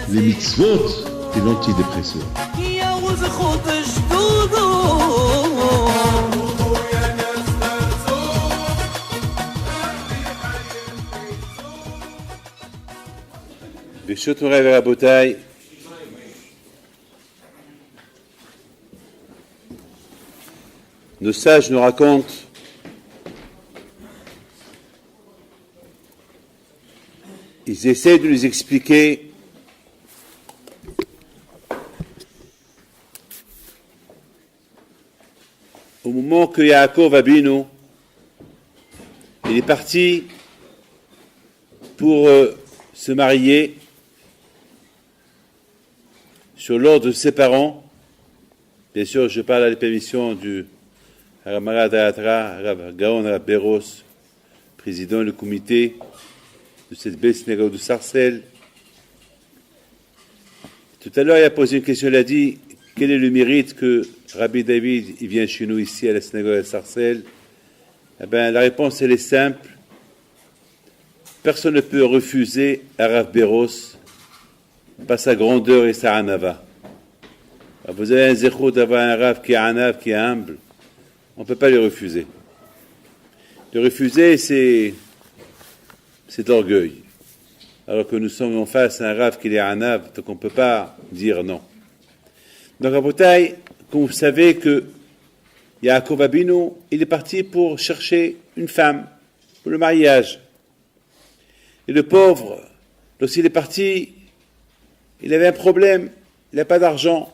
Les mitzvot et l'antidépresseur. ברשות מוריי ורבותיי, nos sages nous racontent ils essaient de nous expliquer au moment que Yaakov Abinu il est parti pour se marier sur l'ordre de ses parents. Bien sûr, je parle à la permission du Ramarad Atra, Rav Gaon Rav Beros, président du comité de cette belle synagogue de Sarcelles. Tout à l'heure, il a posé une question, il a dit quel est le mérite que Rabbi David il vient chez nous ici à la synagogue de Sarcelles. Eh bien, la réponse elle est simple. Personne ne peut refuser à Rav Beros par sa grandeur et sa anava. Vous avez un zéro d'avoir un Rav qui est anav, qui est humble. On ne peut pas le refuser. Le refuser, c'est de l'orgueil. Alors que nous sommes en face à un Rav qui est anav, donc on ne peut pas dire non. Donc à Botaï, comme vous savez que Yaakov Abinu, il est parti pour chercher une femme, pour le mariage. Et le pauvre, lorsqu'il est parti, il avait un problème, il n'a pas d'argent.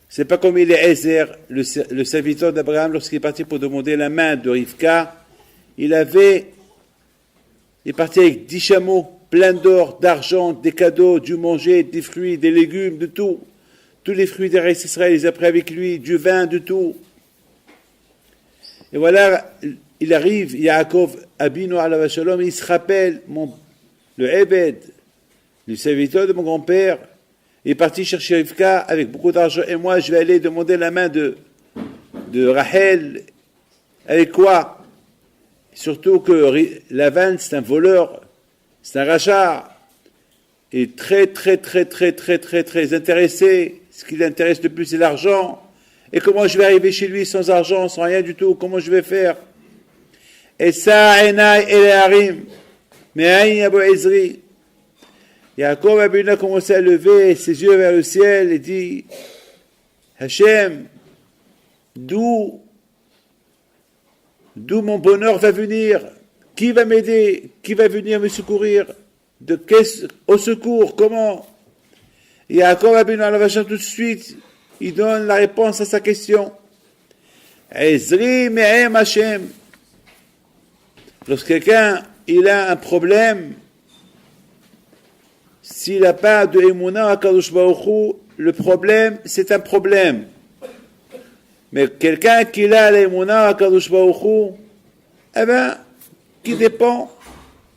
C'est pas comme il est Ezer, le serviteur d'Abraham, lorsqu'il est parti pour demander la main de Rivka, il est parti avec 10 chameaux, plein d'or, d'argent, des cadeaux, du manger, des fruits, des légumes, de tout. Tous les fruits d'Eretz Israël, il les a pris avec lui, du vin, de tout. Et voilà, il arrive, Yaakov Abinu alav shalom, il se rappelle, le Ebed, le serviteur de mon grand-père, il est parti chercher Rivka avec beaucoup d'argent, et moi je vais aller demander la main de Rachel. Avec quoi? Surtout que Lavan c'est un voleur, c'est un rachat, il est très intéressé. Ce qui l'intéresse le plus c'est l'argent. Et comment je vais arriver chez lui sans argent, sans rien du tout? Comment je vais faire? Et ça, Enai Eleharim, Me'aïn Abo Ezri. Yaakov Abinu a commencé à lever ses yeux vers le ciel et dit Hachem, d'où mon bonheur va venir? Qui va m'aider? Qui va venir me secourir? Au secours, comment? Et Yaakov Abinu alav shalom tout de suite, il donne la réponse à sa question. Ezri me'em Hachem. Lorsque quelqu'un il a un problème, s'il n'a pas de Emunah à Kadosh Baruch Hu, le problème, c'est un problème. Mais quelqu'un qui a l'Emunah à Kadosh Baruch Hu, eh bien, qui dépend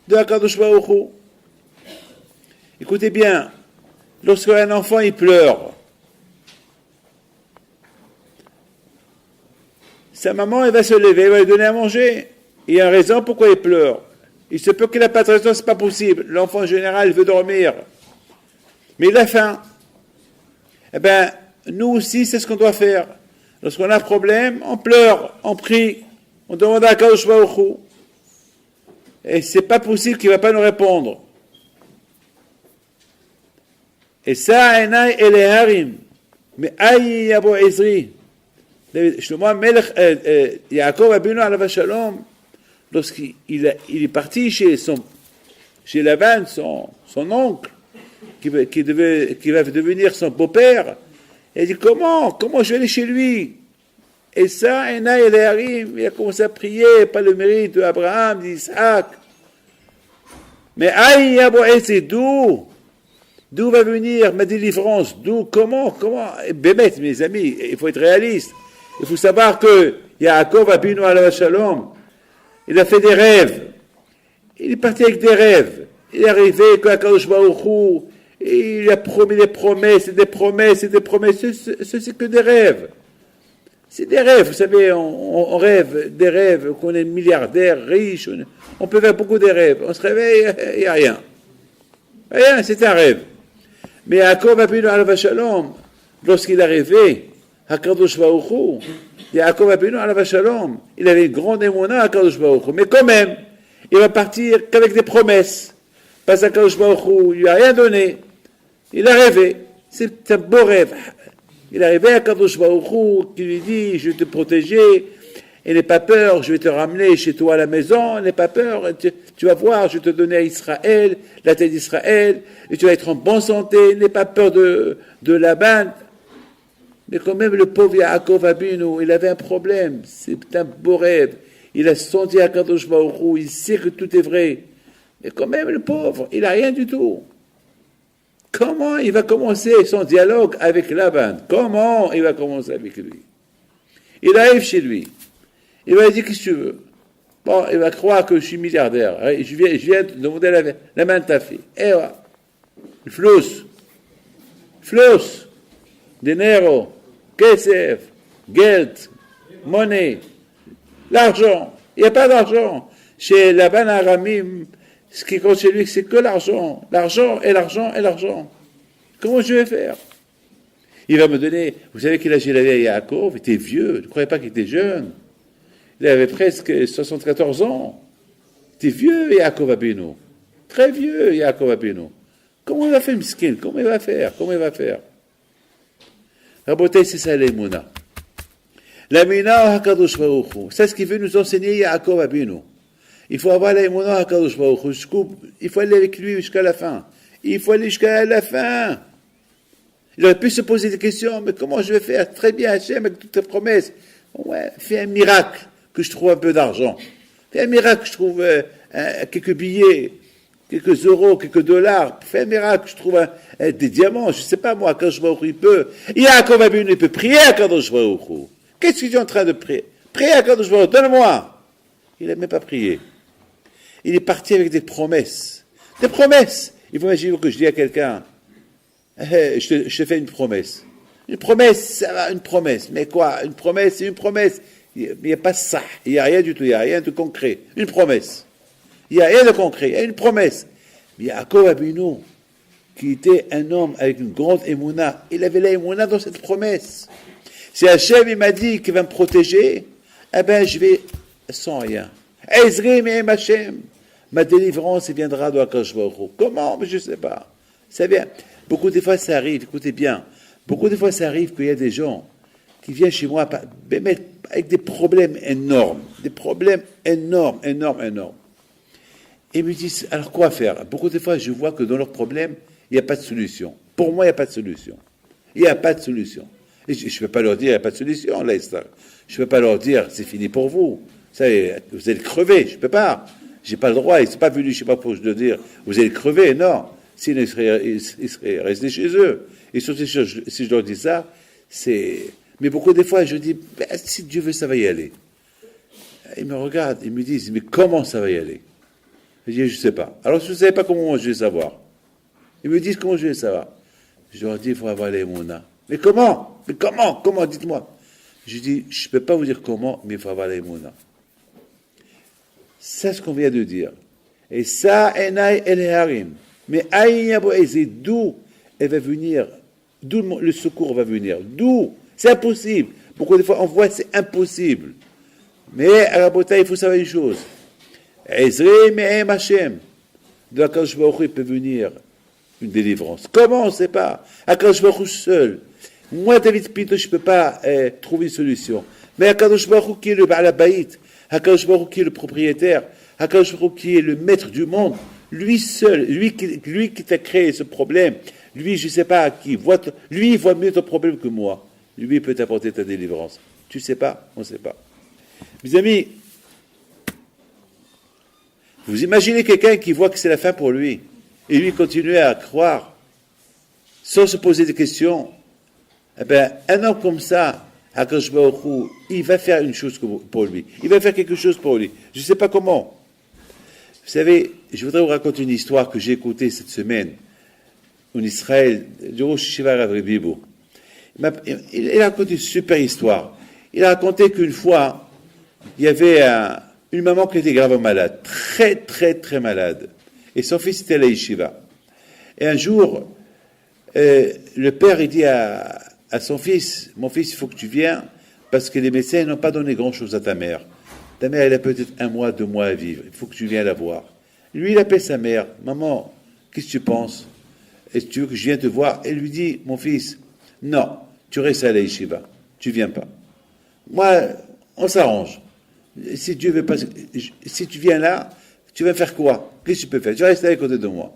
de Kadosh Baruch Hu. Écoutez bien, lorsqu'un enfant il pleure, sa maman elle va se lever, elle va lui donner à manger. Il y a une raison pourquoi il pleure. Il se peut qu'il n'a pas de raison, c'est pas possible. L'enfant en général il veut dormir, mais il a faim. Eh bien, nous aussi c'est ce qu'on doit faire. Lorsqu'on a un problème, on pleure, on prie, on demande à Kadosh Baruch Hu. Et c'est pas possible qu'il ne va pas nous répondre. Et ça, Enai Eleharim, mais Aïe Yabo Ezri. Shlomo Melech, Yaakov Abinu alav shalom, lorsqu'il est parti chez Lavan, son oncle, qui va devenir son beau-père, il dit comment je vais aller chez lui? Et ça, Enai Eleharim, il a commencé à prier, pas le mérite d'Abraham, d'Isaac. Mais Aïe Yabo Ezri, d'où va venir ma délivrance? Comment? Bémet, mes amis, il faut être réaliste. Il faut savoir que Yaakov Abinu alav shalom, il a fait des rêves. Il est parti avec des rêves. Il est arrivé à Kadosh Baruch Hu, il a promis des promesses, et des promesses, et des promesses. Ce c'est que des rêves. C'est des rêves, vous savez, on rêve des rêves, qu'on est milliardaire, riche, on peut faire beaucoup de rêves. On se réveille, il n'y a rien. Rien, c'est un rêve. Mais Yaakov Abinu alav shalom, lorsqu'il est arrivé à Kadosh Baruch Hu, Yaakov Abinu alav shalom, il avait une grande émouna à Kadosh Baruch Hu. Mais quand même, il va partir qu'avec des promesses. Parce que Kadosh Baruch Hu, il lui a rien donné. Il a rêvé. C'est un beau rêve. Il est arrivé à Kadosh Baruch Hu, qui lui dit, je vais te protéger, et n'aie pas peur, je vais te ramener chez toi à la maison, n'aie pas peur, tu vas voir, je vais te donner à Israël, la tête d'Israël, et tu vas être en bonne santé, n'aie pas peur de Laban. Mais quand même, le pauvre Yaakov Abinu, il avait un problème, c'est un beau rêve. Il a senti à Kadosh Baruch Hu, il sait que tout est vrai. Mais quand même, le pauvre, il n'a rien du tout. Comment il va commencer son dialogue avec Laban? Comment il va commencer avec lui? Il arrive chez lui. Il va lui dire, qu'est-ce que tu veux? Bon, il va croire que je suis milliardaire. Je viens te demander la main de ta fille. Et voilà. Flous. Dinero. Kesef. Geld. Monnaie. L'argent. Il n'y a pas d'argent. Chez Laban Aramim, ce qui compte chez lui, c'est que l'argent. L'argent. Comment je vais faire? Il va me donner, vous savez quel âge il avait à Yaakov? Il était vieux, ne croyez pas qu'il était jeune. Il avait presque 74 ans. Il était vieux, Yaakov Abinu. Très vieux, Yaakov Abinu. Comment il va faire, miskin? Comment il va faire? Raboté, c'est ça l'émouna. L'amina HaKadosh Baruch Hu. C'est ce qu'il veut nous enseigner Yaakov Abinu. Il faut avoir l'émouna HaKadosh Baruch Hu. Il faut aller avec lui jusqu'à la fin. Il aurait pu se poser des questions, mais comment je vais faire? Très bien, Hachem, avec toutes tes promesses. Ouais, fais un miracle, que je trouve un peu d'argent. Fais un miracle, que je trouve quelques billets, quelques euros, quelques dollars. Fais un miracle, que je trouve des diamants. Je ne sais pas, moi, Kadosh Baruch Hu, il peut. Yaakov Abinu, il peut prier à Kadosh Baruch Hu. Qu'est-ce que tu es en train de prier? Prier à Kadosh Baruch Hu, donne-moi. Il n'a même pas prié. Il est parti avec des promesses. Des promesses. Il faut imaginer que je dis à quelqu'un, je te fais une promesse. Une promesse, ça va, une promesse. Mais quoi? Une promesse, c'est une promesse. Il n'y a pas ça. Il n'y a rien du tout. Il n'y a rien de concret. Une promesse. Il n'y a rien de concret. Il y a une promesse. Mais Yaakov Abinu, qui était un homme avec une grande émouna, il avait la émouna dans cette promesse. Si Hachem, il m'a dit qu'il va me protéger, eh bien, je vais sans rien. Ezri me'em Hachem. Ma délivrance viendra de Akadosh Baruch Hu. Comment? Mais je ne sais pas. Ça vient. Beaucoup de fois, ça arrive. Écoutez bien. Beaucoup de fois, ça arrive qu'il y a des gens qui viennent chez moi avec des problèmes énormes. Des problèmes énormes. Et ils me disent, alors quoi faire? Beaucoup de fois, je vois que dans leurs problèmes, il n'y a pas de solution. Pour moi, il n'y a pas de solution. Et je ne peux pas leur dire, il n'y a pas de solution, là, je ne peux pas leur dire, c'est fini pour vous. Vous allez crever. Je ne peux pas. Je n'ai pas le droit. Ils ne sont pas venus, je ne sais pas pour le dire, vous allez crever. Non. Sinon, ils seraient restés chez eux. Et surtout, si je leur dis ça, c'est... Mais beaucoup de fois, je dis, si Dieu veut, ça va y aller. Ils me regardent, ils me disent, mais comment ça va y aller? Je dis, je ne sais pas. Alors, je ne savais pas comment je vais savoir. Ils me disent, comment je vais savoir? Je leur dis, il faut avoir les mouna. Mais comment? Dites-moi. Je dis, je ne peux pas vous dire comment, mais il faut avoir les mouna. C'est ce qu'on vient de dire. Et ça, enai el harim. Mais d'où elle va venir? D'où le secours va venir? D'où? C'est impossible. Beaucoup de fois, on voit c'est impossible. Mais à la bataille, il faut savoir une chose. Ezri me'em Hashem. De Akadosh Baruch Hu, il peut venir une délivrance. Comment? On ne sait pas. Akadosh Baruch Hu seul. Moi, David Pinto, je ne peux pas trouver une solution. Mais Akadosh Baruch Hu qui est le Baal Habayit, Akadosh Baruch Hu qui est le propriétaire, Akadosh Baruch Hu qui est le maître du monde, lui seul, lui qui t'a créé ce problème, lui, je ne sais pas qui, lui, il voit mieux ton problème que moi. Lui, il peut t'apporter ta délivrance. Tu ne sais pas? On ne sait pas. Mes amis, vous imaginez quelqu'un qui voit que c'est la fin pour lui, et lui continuer à croire, sans se poser des questions. Eh bien, un homme comme ça, Akadosh Baruch Hu, il va faire une chose pour lui. Il va faire quelque chose pour lui. Je ne sais pas comment. Vous savez, je voudrais vous raconter une histoire que j'ai écoutée cette semaine en Israël, du Rosh Yeshiva Rav Bibo. Il a raconté une super histoire. Il a raconté qu'une fois, il y avait une maman qui était gravement malade, très, très, très malade. Et son fils était à la yeshiva. Et un jour, le père, il dit à son fils, mon fils, il faut que tu viennes, parce que les médecins n'ont pas donné grand-chose à ta mère. Ta mère, elle a peut-être 1 mois, 2 mois à vivre. Il faut que tu viennes la voir. Lui, il appelle sa mère. Maman, qu'est-ce que tu penses? Est-ce que tu veux que je vienne te voir? Elle lui dit, mon fils, non, tu restes à la yeshiva. Tu viens pas. Moi, on s'arrange. Si Dieu veut pas, si tu viens là, tu vas faire quoi? Qu'est-ce que tu peux faire? Tu restes à côté de moi.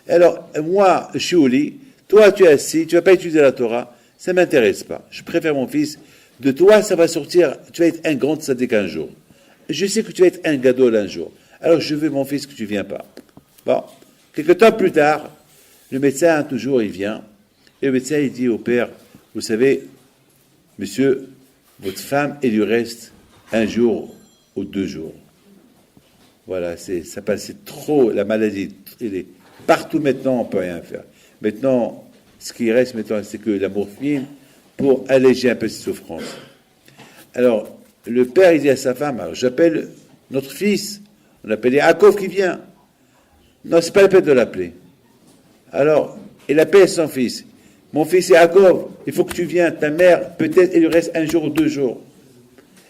Alors, moi, je suis au lit. Toi, tu es assis. Tu vas pas étudier la Torah. Ça m'intéresse pas. Je préfère, mon fils. De toi, ça va sortir. Tu vas être un grand tzaddik un jour. Je sais que tu vas être un gadol un jour. Alors, je veux, mon fils, que tu viennes pas. Bon. Quelque temps plus tard, le médecin, toujours, il vient. Et le médecin, il dit au père, vous savez, monsieur, votre femme, il lui reste 1 jour ou 2 jours. Voilà, ça passe trop, la maladie, elle est partout maintenant, on ne peut rien faire. Maintenant, ce qui reste maintenant, c'est que la morphine pour alléger un peu ses souffrances. Alors, le père, il dit à sa femme, alors, j'appelle notre fils, on appelle Yaakov qui vient. Non, c'est pas la peine de l'appeler. Alors, il appelle son fils. Mon fils Yaakov, il faut que tu viennes. Ta mère, peut-être, il lui reste 1 jour ou 2 jours.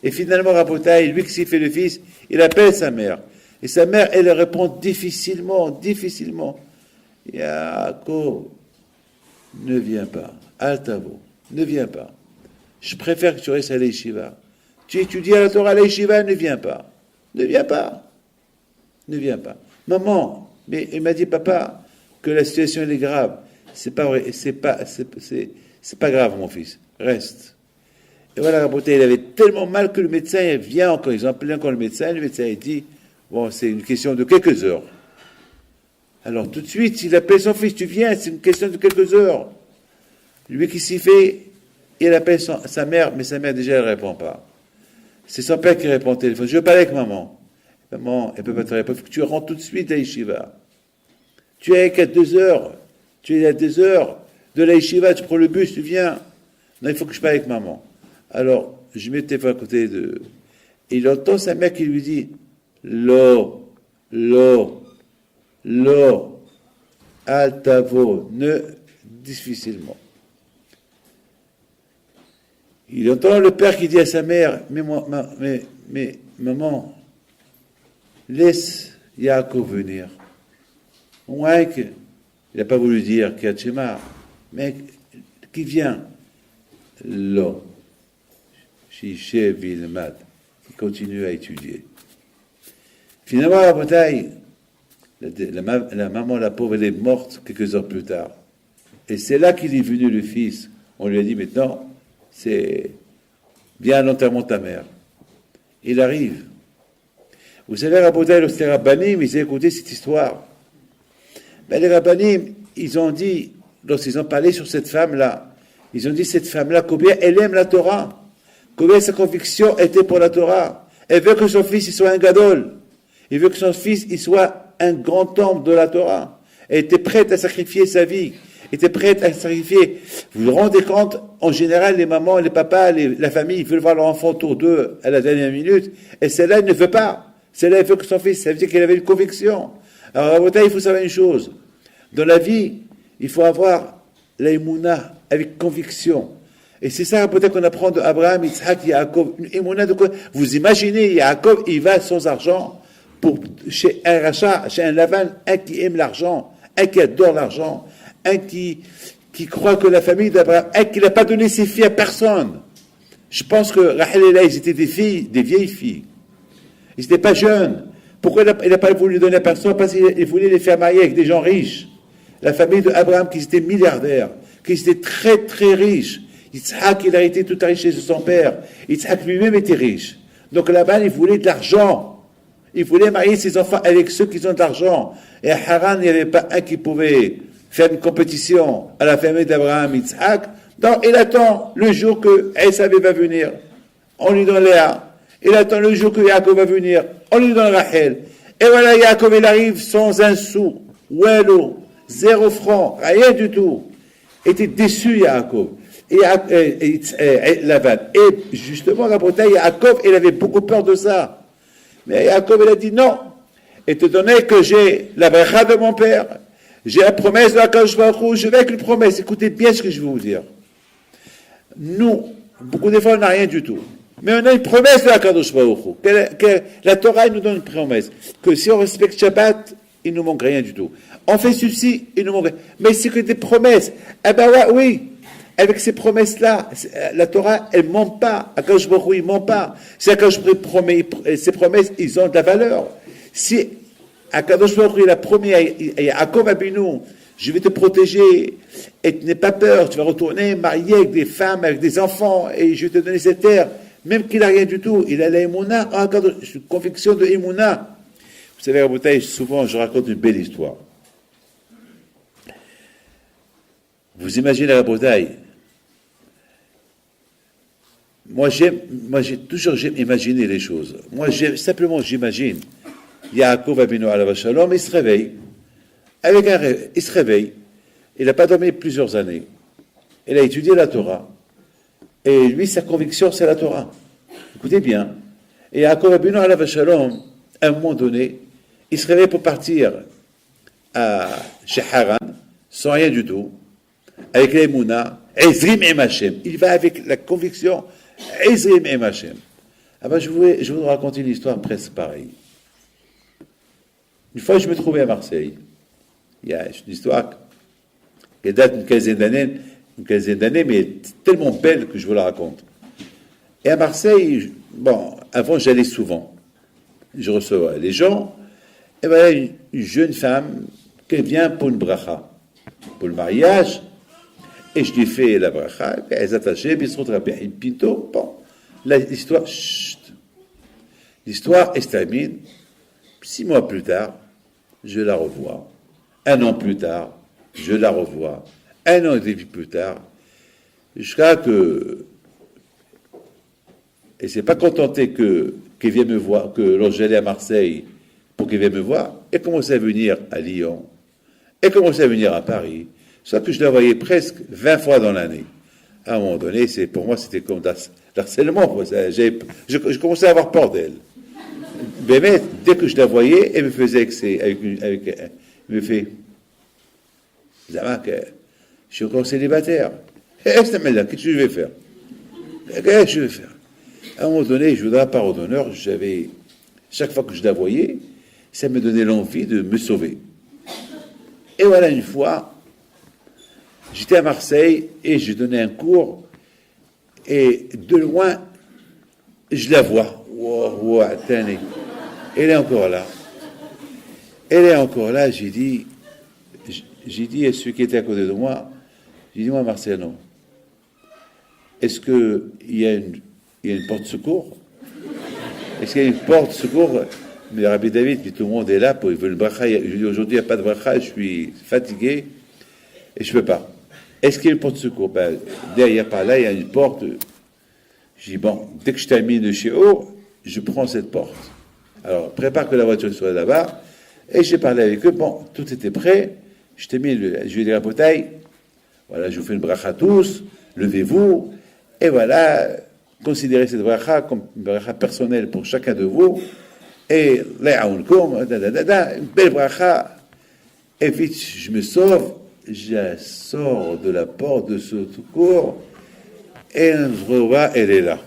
Et finalement, Rabotaï, lui qui s'y fait le fils, il appelle sa mère. Et sa mère, elle répond difficilement. Yaakov, ne viens pas. Altavo, ne viens pas. Je préfère que tu restes à l'Yeshiva. Tu étudies à la Torah à l'Yeshiva, ne viens pas. Ne viens pas. Maman, mais il m'a dit, papa, que la situation elle est grave. C'est pas vrai, c'est pas grave, mon fils. Reste. Et voilà, Rabotaï, il avait tellement mal que le médecin vient encore. Ils ont appelé encore le médecin il dit, bon, c'est une question de quelques heures. Alors tout de suite, il appelle son fils, tu viens, c'est une question de quelques heures. Lui qui s'y fait, il appelle sa mère, mais sa mère déjà, elle ne répond pas. C'est son père qui répond au téléphone. Je veux parler avec maman. Maman, elle ne peut pas te répondre. Il faut que tu rentres tout de suite à Yeshiva. Tu es à 2 heures. Tu es à 2 heures de la Yeshiva, tu prends le bus, tu viens. Non, il faut que je parle avec maman. Alors, je mets le téléphone à côté de... Et il entend sa mère qui lui dit, Lo, altavo, ne, difficilement. Il entend le père qui dit à sa mère, mais maman, laisse Yaakov venir. Moins que, il n'a pas voulu dire Kiachema, mais qui vient, Lo, Shishev Vilmad, qui continue à étudier. Finalement, la bataille, la maman, la pauvre, elle est morte quelques heures plus tard. Et c'est là qu'il est venu le fils. On lui a dit, maintenant, c'est viens à l'enterrement de ta mère. Il arrive. Vous savez, Rabotai, lorsque les Rabbanim, ils ont écouté cette histoire. Ben, les Rabbanim, ils ont dit, lorsqu'ils ont parlé sur cette femme-là, ils ont dit, cette femme-là, combien elle aime la Torah, combien sa conviction était pour la Torah. Elle veut que son fils il soit un gadol. Il veut que son fils il soit un grand homme de la Torah. Elle était prête à sacrifier sa vie. Elle était prête à sacrifier. Vous vous rendez compte, en général, les mamans, les papas, la famille, ils veulent voir leur enfant autour d'eux à la dernière minute. Et celle-là, elle ne veut pas. Celle-là, elle veut que son fils, ça veut dire qu'elle avait une conviction. Alors, à Rabotai, il faut savoir une chose. Dans la vie, il faut avoir l'aïmouna avec conviction. Et c'est ça, peut-être qu'on apprend d'Abraham, Yitzhak, Yaakov. Une émouna de quoi? Vous imaginez, Yaakov, il va sans argent chez un rachat, chez un Lavan, un qui aime l'argent, un qui adore l'argent, un qui croit que la famille d'Abraham, un qui n'a pas donné ses filles à personne. Je pense que Rachel et Léa, ils étaient des vieilles filles. Ils n'étaient pas jeunes. Pourquoi il n'a pas voulu donner à personne? Parce qu'il voulait les faire marier avec des gens riches. La famille d'Abraham, qui était milliardaire, qui était très très riche. Yitzhak, il a hérité toute la richesse de son père. Yitzhak lui-même était riche. Donc là-bas, il voulait de l'argent. Il voulait marier ses enfants avec ceux qui ont de l'argent. Et à Haran, il n'y avait pas un qui pouvait faire une compétition à la famille d'Abraham, Yitzhak. Donc, il attend le jour que Esav va venir. On lui donne Léa. Il attend le jour que Yaakov va venir. On lui donne Rachel. Et voilà, Yaakov, il arrive sans un sou. Ouello, 0 franc, rien du tout. Il était déçu, Yaakov. et Lavan. Et justement, la Bretagne, Yaakov, il avait beaucoup peur de ça. Mais Yaakov, il a dit non. Étant donné que j'ai la bracha de mon père, j'ai la promesse de la Kadosh Baruch Hu, je vais avec une promesse. Écoutez bien ce que je vais vous dire. Nous, beaucoup de fois, on n'a rien du tout. Mais on a une promesse de la Kadosh Baruch Hu. Que la Torah nous donne une promesse. Que si on respecte Shabbat, il ne nous manque rien du tout. On fait ceci, il nous manque rien. Mais c'est que des promesses. Eh ben ouais, oui. Avec ces promesses-là, la Torah, elle ne ment pas. Akadosh Baruch Hu, il ne ment pas. Si Akadosh Baruch Hu promet, ces promesses, ils ont de la valeur. Si Akadosh Baruch Hu, il a promis à Yaakov Abinu, je vais te protéger, et tu n'aie pas peur, tu vas retourner marié avec des femmes, avec des enfants, et je vais te donner cette terre, même qu'il n'a rien du tout, il a la Emouna, une conviction de Emouna. Vous savez, à Bouteille, souvent, je raconte une belle histoire. Vous imaginez la Bretagne. Moi, j'ai toujours imaginé les choses. Moi, j'imagine. Yaakov Abinu alav shalom, il se réveille. Avec un rêve, il se réveille. Il n'a pas dormi plusieurs années. Il a étudié la Torah. Et lui, sa conviction, c'est la Torah. Écoutez bien. Et Yaakov Abinu alav shalom, à un moment donné, il se réveille pour partir chez Haran, sans rien du tout. Avec l'Emouna, Ezrim et Machem. Il va avec la conviction, Ezrim et Machem. Ah ben je vais vous raconter une histoire presque pareille. Une fois, je me trouvais à Marseille. Il y a une histoire qui date d'une quinzaine d'années, mais tellement belle que je vous la raconte. Et à Marseille, avant j'allais souvent. Je recevais les gens, et voilà une jeune femme qui vient pour une bracha, pour le mariage. Et je lui fais la bracha, elle s'est attachée, puis elle se retrouve à une pinto. Bon, l'histoire, elle se termine. 6 mois plus tard, je la revois. 1 an plus tard, je la revois. 1 an et demi plus tard, jusqu'à que. Et c'est pas contenté qu'elle vienne me voir, que lorsque j'allais à Marseille, pour qu'elle vienne me voir, elle commençait à venir à Lyon, elle commençait à venir à Paris. Soit que je la voyais presque 20 fois dans l'année. À un moment donné, pour moi, c'était comme l'harcèlement. Je commençais à avoir peur d'elle. Mais dès que je la voyais, elle me faisait elle me fait, Zama, je suis encore célibataire. Qu'est-ce que je vais faire? Qu'est-ce que je vais faire? À un moment donné, je vous donne par d'honneur, chaque fois que je la voyais, ça me donnait l'envie de me sauver. Et voilà, une fois, j'étais à Marseille et je donnais un cours et de loin, je la vois. Wow, tenez. Elle est encore là. Elle est encore là. J'ai dit à celui qui était à côté de moi, j'ai dit, moi, Marcelo, est-ce qu'il y a une porte de secours? Est-ce qu'il y a une porte de secours? Mais Rabbi David, puis tout le monde est là, il veut le bracha. Je lui dis, aujourd'hui, il n'y a pas de bracha, je suis fatigué et je ne peux pas. Est-ce qu'il y a une porte de secours? Derrière, par là, il y a une porte. Je dis, bon, dès que je termine de chez haut, je prends cette porte. Alors, prépare que la voiture soit là-bas. Et j'ai parlé avec eux. Bon, tout était prêt. Je lui ai dit à la bouteille, voilà, je vous fais une bracha tous, levez-vous. Et voilà, considérez cette bracha comme une bracha personnelle pour chacun de vous. Et, une belle bracha. Et vite, je me sauve. Je sors de la porte de ce secours et je revois, elle est là.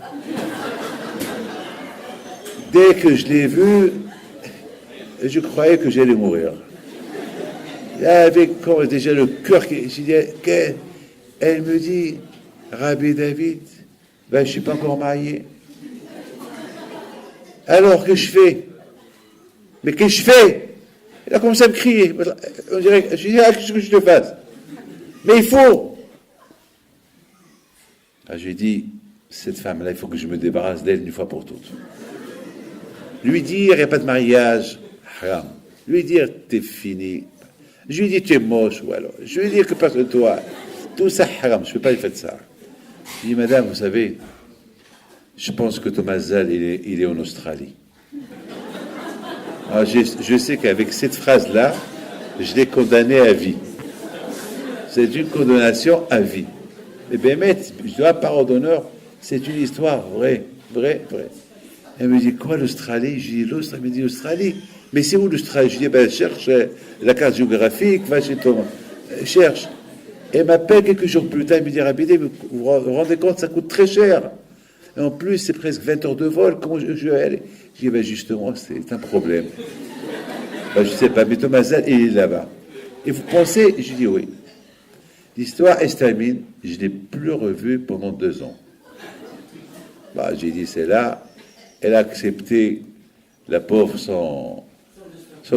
Dès que je l'ai vue, je croyais que j'allais mourir. Avec déjà le cœur qui... Elle me dit, Rabbi David, je ne suis pas encore marié. Alors, que je fais? Mais qu'est-ce que je fais? Elle a commencé à me crier. On dirait, je dis, qu'est-ce que je te fasse? Mais il faut. Je lui ai dit, cette femme-là, il faut que je me débarrasse d'elle une fois pour toutes. Lui dire, il n'y a pas de mariage, haram. Lui dire, t'es fini. Je lui dis, tu es moche, ou alors. Je lui dis que parce que toi, tout ça, haram, je ne peux pas lui faire ça. Je lui dis, madame, vous savez, je pense que Thomas Zal, il est en Australie. Alors, je sais qu'avec cette phrase-là, je l'ai condamné à vie. C'est une condamnation à vie. Mais Bémet, je dois parole d'honneur, c'est une histoire vraie. Elle me dit, quoi l'Australie? Je dis, l'Australie. Elle me dit, l'Australie. Mais c'est où l'Australie? Je dis, ben, cherche la carte géographique, va chez Thomas. Cherche. Elle m'appelle quelques jours plus tard, elle me dit, Rabbi, vous vous rendez compte, ça coûte très cher. Et en plus, c'est presque 20 heures de vol, comment je vais aller? Je dis, ben, justement, c'est un problème. Ben, je ne sais pas, mais Thomas Zell, il est là-bas. Et vous pensez? Je dis, oui. L'histoire, elle se termine, je ne l'ai plus revue pendant 2 ans. Bah, j'ai dit, c'est là, elle a accepté, la pauvre, son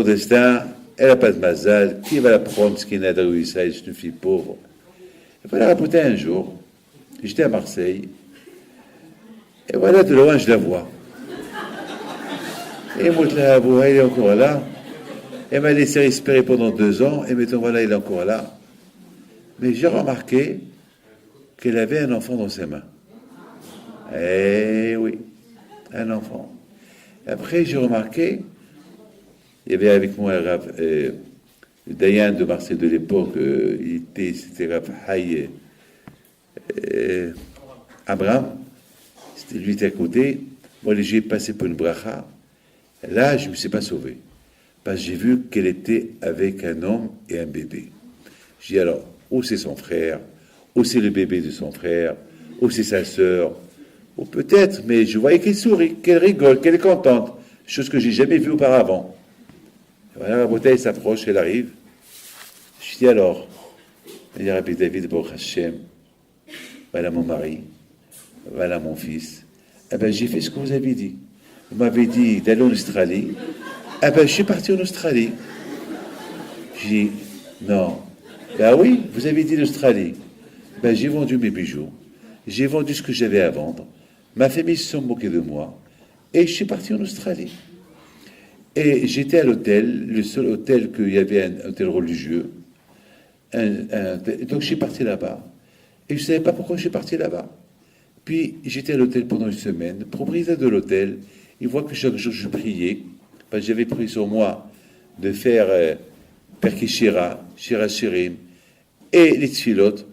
destin, elle n'a pas de mazal, qui va la prendre, ce qui n'a de réussir, c'est une fille pauvre. Et voilà, raconter un jour, j'étais à Marseille, et voilà, de loin, je la vois. Et moi, elle est encore là. Elle m'a laissé respirer pendant 2 ans, et maintenant, voilà, elle est encore là. Mais j'ai remarqué qu'elle avait un enfant dans ses mains. Eh oui, un enfant. Après, j'ai remarqué, il y avait avec moi le Dayan de Marseille de l'époque, c'était Rav Haï Abraham, lui était à côté. Moi, j'ai passé pour une bracha. Là, je ne me suis pas sauvé. Parce que j'ai vu qu'elle était avec un homme et un bébé. J'ai dit alors, ou c'est son frère, ou c'est le bébé de son frère, ou c'est sa sœur, ou peut-être, mais je voyais qu'elle sourit, qu'elle rigole, qu'elle est contente, chose que j'ai jamais vue auparavant. Voilà, la bouteille s'approche, elle arrive. Je dis alors, elle dit Rabbi David Baruch Hashem, voilà mon mari, voilà mon fils. Eh bien, j'ai fait ce que vous avez dit. Vous m'avez dit d'aller en Australie. Eh bien, je suis parti en Australie. J'ai dit, non. Ben oui, vous avez dit l'Australie. Ben, j'ai vendu mes bijoux. J'ai vendu ce que j'avais à vendre. Ma famille se sont moqués de moi. Et je suis parti en Australie. Et j'étais à l'hôtel, le seul hôtel qu'il y avait, un hôtel religieux. Donc, je suis parti là-bas. Et je ne savais pas pourquoi je suis parti là-bas. Puis, j'étais à l'hôtel pendant une semaine. Le propriétaire de l'hôtel, il voit que chaque jour je priais. Parce que j'avais pris sur moi de faire Perki Shira, Shira Shirim, et les tfilotes.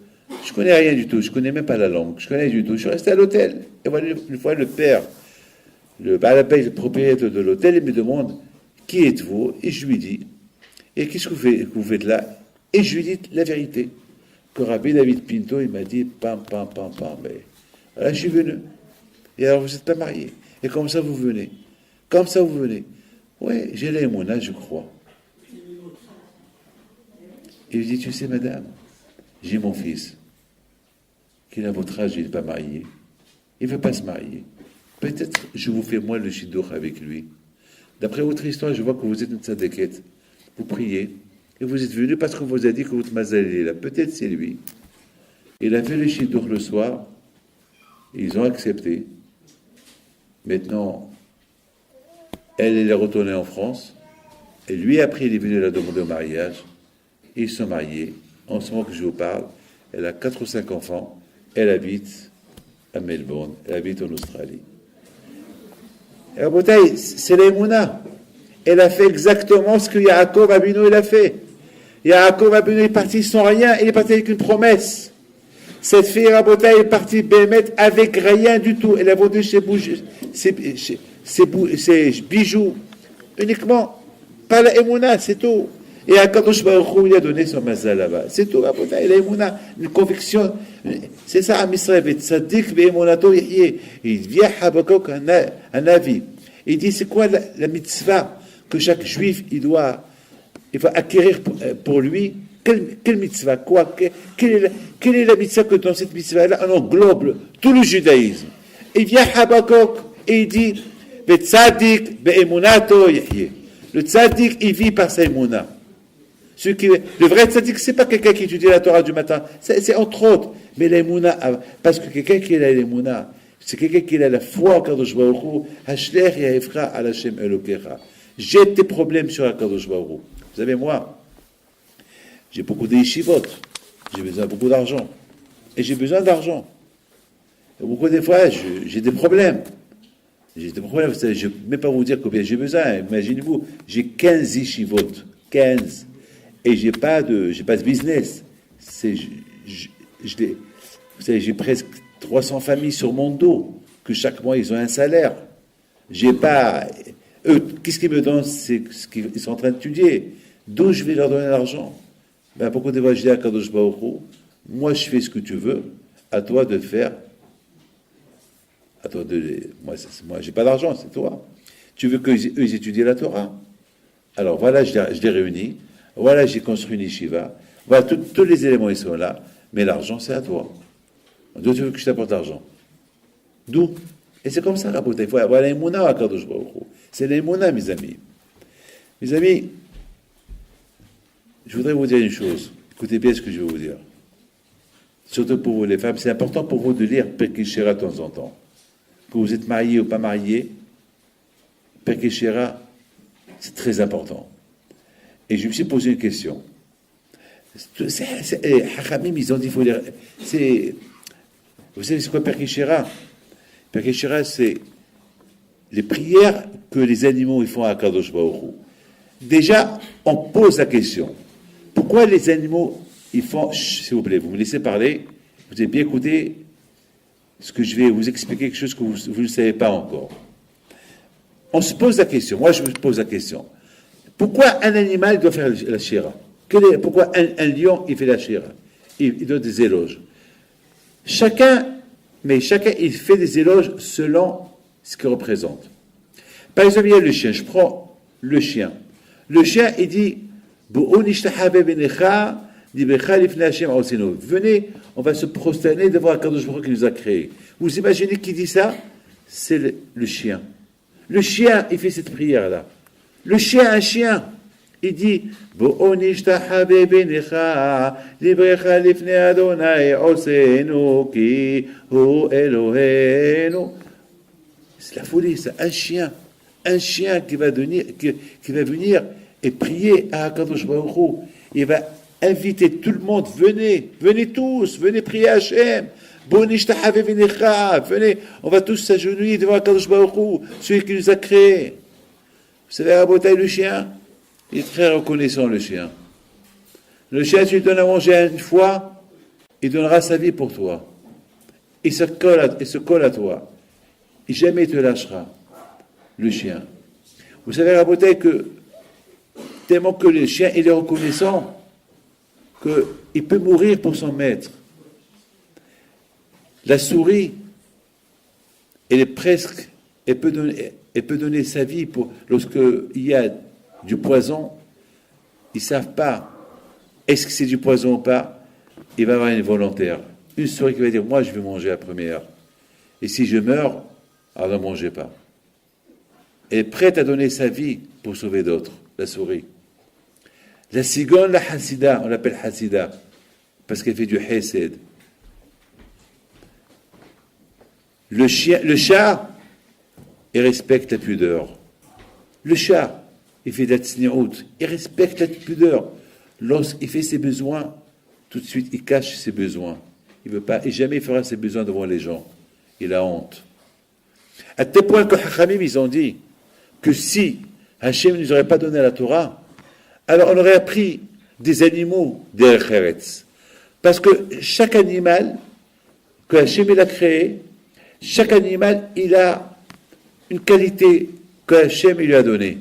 Je ne connais rien du tout, je ne connais même pas la langue, je ne connais rien du tout. Je suis resté à l'hôtel. Et voilà, une fois, le père, le propriétaire de l'hôtel, il me demande, qui êtes-vous? Et je lui dis, et qu'est-ce que vous faites là? Et je lui dis la vérité. Que Rabbi David Pinto, il m'a dit, pam, mais là, je suis venu. Et alors, vous n'êtes pas marié. Et comme ça, vous venez. Comme ça, vous venez. Oui, j'ai les Mouna, je crois. Et il dit, tu sais, madame, j'ai mon fils, qui a votre âge, il n'est pas marié. Il ne veut pas se marier. Peut-être je vous fais moi le shidduch avec lui. D'après votre histoire, je vois que vous êtes une tzadékette. Vous priez, et vous êtes venu parce qu'on vous a dit que votre mazal est là. Peut-être c'est lui. Il a fait le shidduch le soir, et ils ont accepté. Maintenant, elle est retournée en France, et lui, après, il est venu la demander au mariage. Ils sont mariés. En ce moment que je vous parle, elle a 4 ou 5 enfants. Elle habite à Melbourne. Elle habite en Australie. Et la bouteille, c'est l'Emouna. Elle a fait exactement ce que Yaakov Abinu il a fait. Yaakov Abinu est parti sans rien. Il est parti avec une promesse. Cette fille, la bouteille, est partie Bémet avec rien du tout. Elle a vendu ses bijoux uniquement. Pas la Emouna, c'est tout. Et Akadosh Baruch Hu, il a donné son mazal là-bas. C'est tout, la Emouna, une conviction. C'est ça, Amisraël, et Tzadik, Be'emonato, il vient Habakok, un avis. Il dit, c'est quoi la mitzvah que chaque juif, il va acquérir pour lui? Quelle mitzvah? Quoi? Quelle est la mitzvah que dans cette mitzvah-là, on englobe tout le judaïsme? Il vient Habakok, et il dit, Tzadik, Be'emonato, le Tzadik, il vit par sa Emouna. Le vrai tzaddik, c'est pas quelqu'un qui étudie la Torah du matin, c'est entre autres, mais l'Emouna, parce que quelqu'un qui a l'Emouna, c'est quelqu'un qui a la foi en Kadosh Baruch Hu, Hashler Yaefra al Hashem Elokecha. J'ai des problèmes sur Kadosh Baruch Hu. Vous savez, moi, j'ai beaucoup de yeshivot, j'ai besoin de beaucoup d'argent, et j'ai besoin d'argent. Et beaucoup des fois, j'ai des problèmes. J'ai des problèmes, je ne vais même pas vous dire combien j'ai besoin. Imaginez-vous, j'ai 15 yeshivot, 15. Et j'ai pas de business. Vous savez, j'ai presque 300 familles sur mon dos, que chaque mois, ils ont un salaire. J'ai pas... Eux, qu'est-ce qu'ils me donnent? C'est ce qu'ils sont en train d'étudier. D'où je vais leur donner l'argent? Ben, pourquoi des fois, je dis à Kadosh Baruch Hu, moi, je fais ce que tu veux, à toi de faire... À toi de... Moi, j'ai pas d'argent, c'est toi. Tu veux qu'eux ils étudient la Torah? Alors, voilà, je les réunis. Voilà, j'ai construit une yeshiva. Voilà, tous les éléments, ils sont là. Mais l'argent, c'est à toi. D'où tu veux que je t'apporte l'argent? D'où? Et c'est comme ça, Rabotai. Il faut avoir l'aïmouna à Kadosh Baruch Hu. C'est l'aïmouna, mes amis. Mes amis, je voudrais vous dire une chose. Écoutez bien ce que je vais vous dire. Surtout pour vous, les femmes, c'est important pour vous de lire Pirkei Shira de temps en temps. Que vous êtes mariés ou pas mariés, Pirkei Shira, c'est très important. Et je me suis posé une question. Les Hachamim, ils ont dit, il faut lire. Vous savez, c'est quoi Pirkei Shira? Pirkei Shira, c'est les prières que les animaux ils font à Kadosh Baruch Hu. Déjà, on pose la question. Pourquoi les animaux, ils font... S'il vous plaît, vous me laissez parler. Vous avez bien écouté ce que je vais vous expliquer, quelque chose que vous ne savez pas encore. On se pose la question. Moi, je me pose la question. Pourquoi un animal doit faire la shira? Pourquoi un lion, il fait la shira? Il donne des éloges. Chacun, il fait des éloges selon ce qu'il représente. Par exemple, il y a le chien. Je prends le chien. Le chien, il dit, venez, on va se prosterner devant Akadosh Baruch Hu qui nous a créés. Vous imaginez qui dit ça? C'est le chien. Le chien, il fait cette prière-là. Le chien, un chien, il dit, c'est la folie, c'est un chien qui va venir et prier à Akadosh Baruch Hu. Il va inviter tout le monde, venez tous, venez prier à Hachem. Venez, on va tous s'agenouiller devant Akadosh Baruch Hu, celui qui nous a créés. Vous savez, Rabotai, le chien, il est très reconnaissant, le chien. Le chien, tu lui donnes à manger une fois, il donnera sa vie pour toi. Il se colle à toi. Et jamais il te lâchera, le chien. Vous savez, Rabotai, que tellement que le chien, il est reconnaissant, qu'il peut mourir pour son maître. La souris, elle peut donner sa vie lorsqu'il y a du poison. Ils ne savent pas est-ce que c'est du poison ou pas. Il va y avoir une volontaire. Une souris qui va dire, moi je vais manger la première. Et si je meurs, alors ne mangez pas. Elle est prête à donner sa vie pour sauver d'autres, la souris. La cigogne, la Hassida, on l'appelle Hassida, parce qu'elle fait du Hesed. Le chat, il respecte la pudeur. Le chat, il fait de la tsniout, il respecte la pudeur. Lorsqu'il fait ses besoins, tout de suite, il cache ses besoins. Il veut pas, et jamais il fera ses besoins devant les gens. Il a honte. À tel point que Hachamim, ils ont dit que si Hachem ne nous aurait pas donné la Torah, alors on aurait appris des animaux des Eretz. Parce que chaque animal que Hachem il a créé, chaque animal, il a une qualité que Hachem il lui a donnée.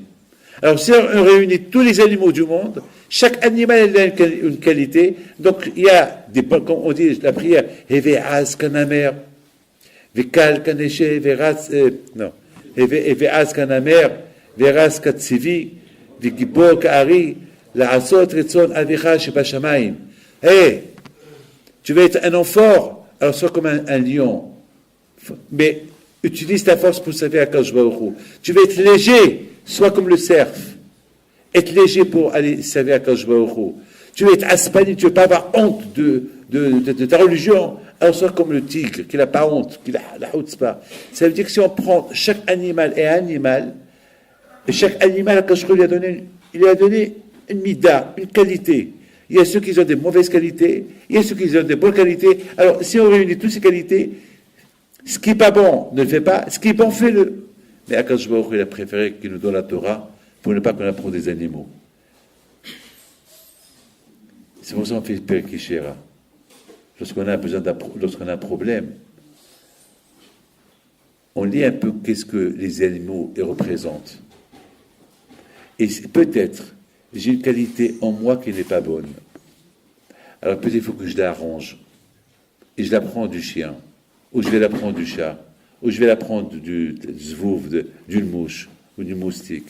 Alors si on réunit tous les animaux du monde, chaque animal il a une qualité. Donc il y a des, comme on dit la prière, Eve'az kanamer, Ve'kal kaneshe, Ve'raz, non, Eve'az kanamer, Ve'raz katsivi, Ve'gibor ka'ari, La'asot retzon avicha shebashamayim. Hey, tu veux être un homme fort, alors sois comme un lion. Mais utilise ta force pour servir à Akadosh Baruch Hu. Tu veux être léger, sois comme le cerf. Être léger pour aller servir à Akadosh Baruch Hu. Tu veux être aspani, tu ne veux pas avoir honte de ta religion, alors sois comme le tigre, qui n'a pas honte, qui n'a la chutzpah. Ça veut dire que si on prend chaque animal et animal, et chaque animal, Akadosh Baruch Hu il lui a donné une mida, une qualité. Il y a ceux qui ont des mauvaises qualités, il y a ceux qui ont des bonnes qualités. Alors, si on réunit toutes ces qualités, ce qui n'est pas bon, ne le fais pas. Ce qui est bon, fais-le. Mais Akadosh Baruch Hu, il a préféré qu'il nous donne la Torah pour ne pas qu'on apprenne des animaux. C'est pour ça qu'on fait Pirkei Shira. lorsqu'on a lorsqu'on a un problème, on lit un peu qu'est-ce que les animaux ils représentent. Et peut-être, j'ai une qualité en moi qui n'est pas bonne. Alors peut-être il faut que je l'arrange. Et je la prends du chien, ou je vais la prendre du chat, ou je vais la prendre du zvouv, d'une mouche, ou du moustique.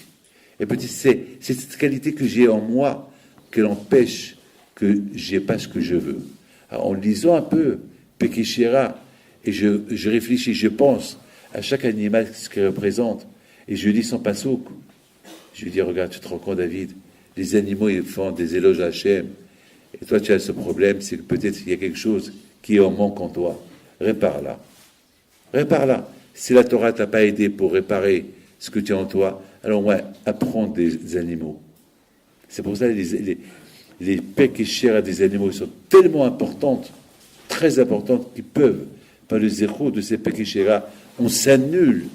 Et peut-être c'est cette qualité que j'ai en moi qui empêche que j'ai pas ce que je veux. Alors, en lisant un peu Pekishira, et je réfléchis, je pense à chaque animal ce qu'il représente, et je lis son pasouk. Je lui dis, regarde, tu te rends compte, David, les animaux, ils font des éloges à Hachem, et toi, tu as ce problème, c'est que peut-être il y a quelque chose qui est en manque en toi. Répare-la. Répare-la. Si la Torah t'a pas aidé pour réparer ce que tu as en toi, alors ouais, apprends des animaux. C'est pour ça que les pekishera des animaux sont tellement importantes, très importantes, qu'ils peuvent, par le zéro de ces pekishera, on s'annule,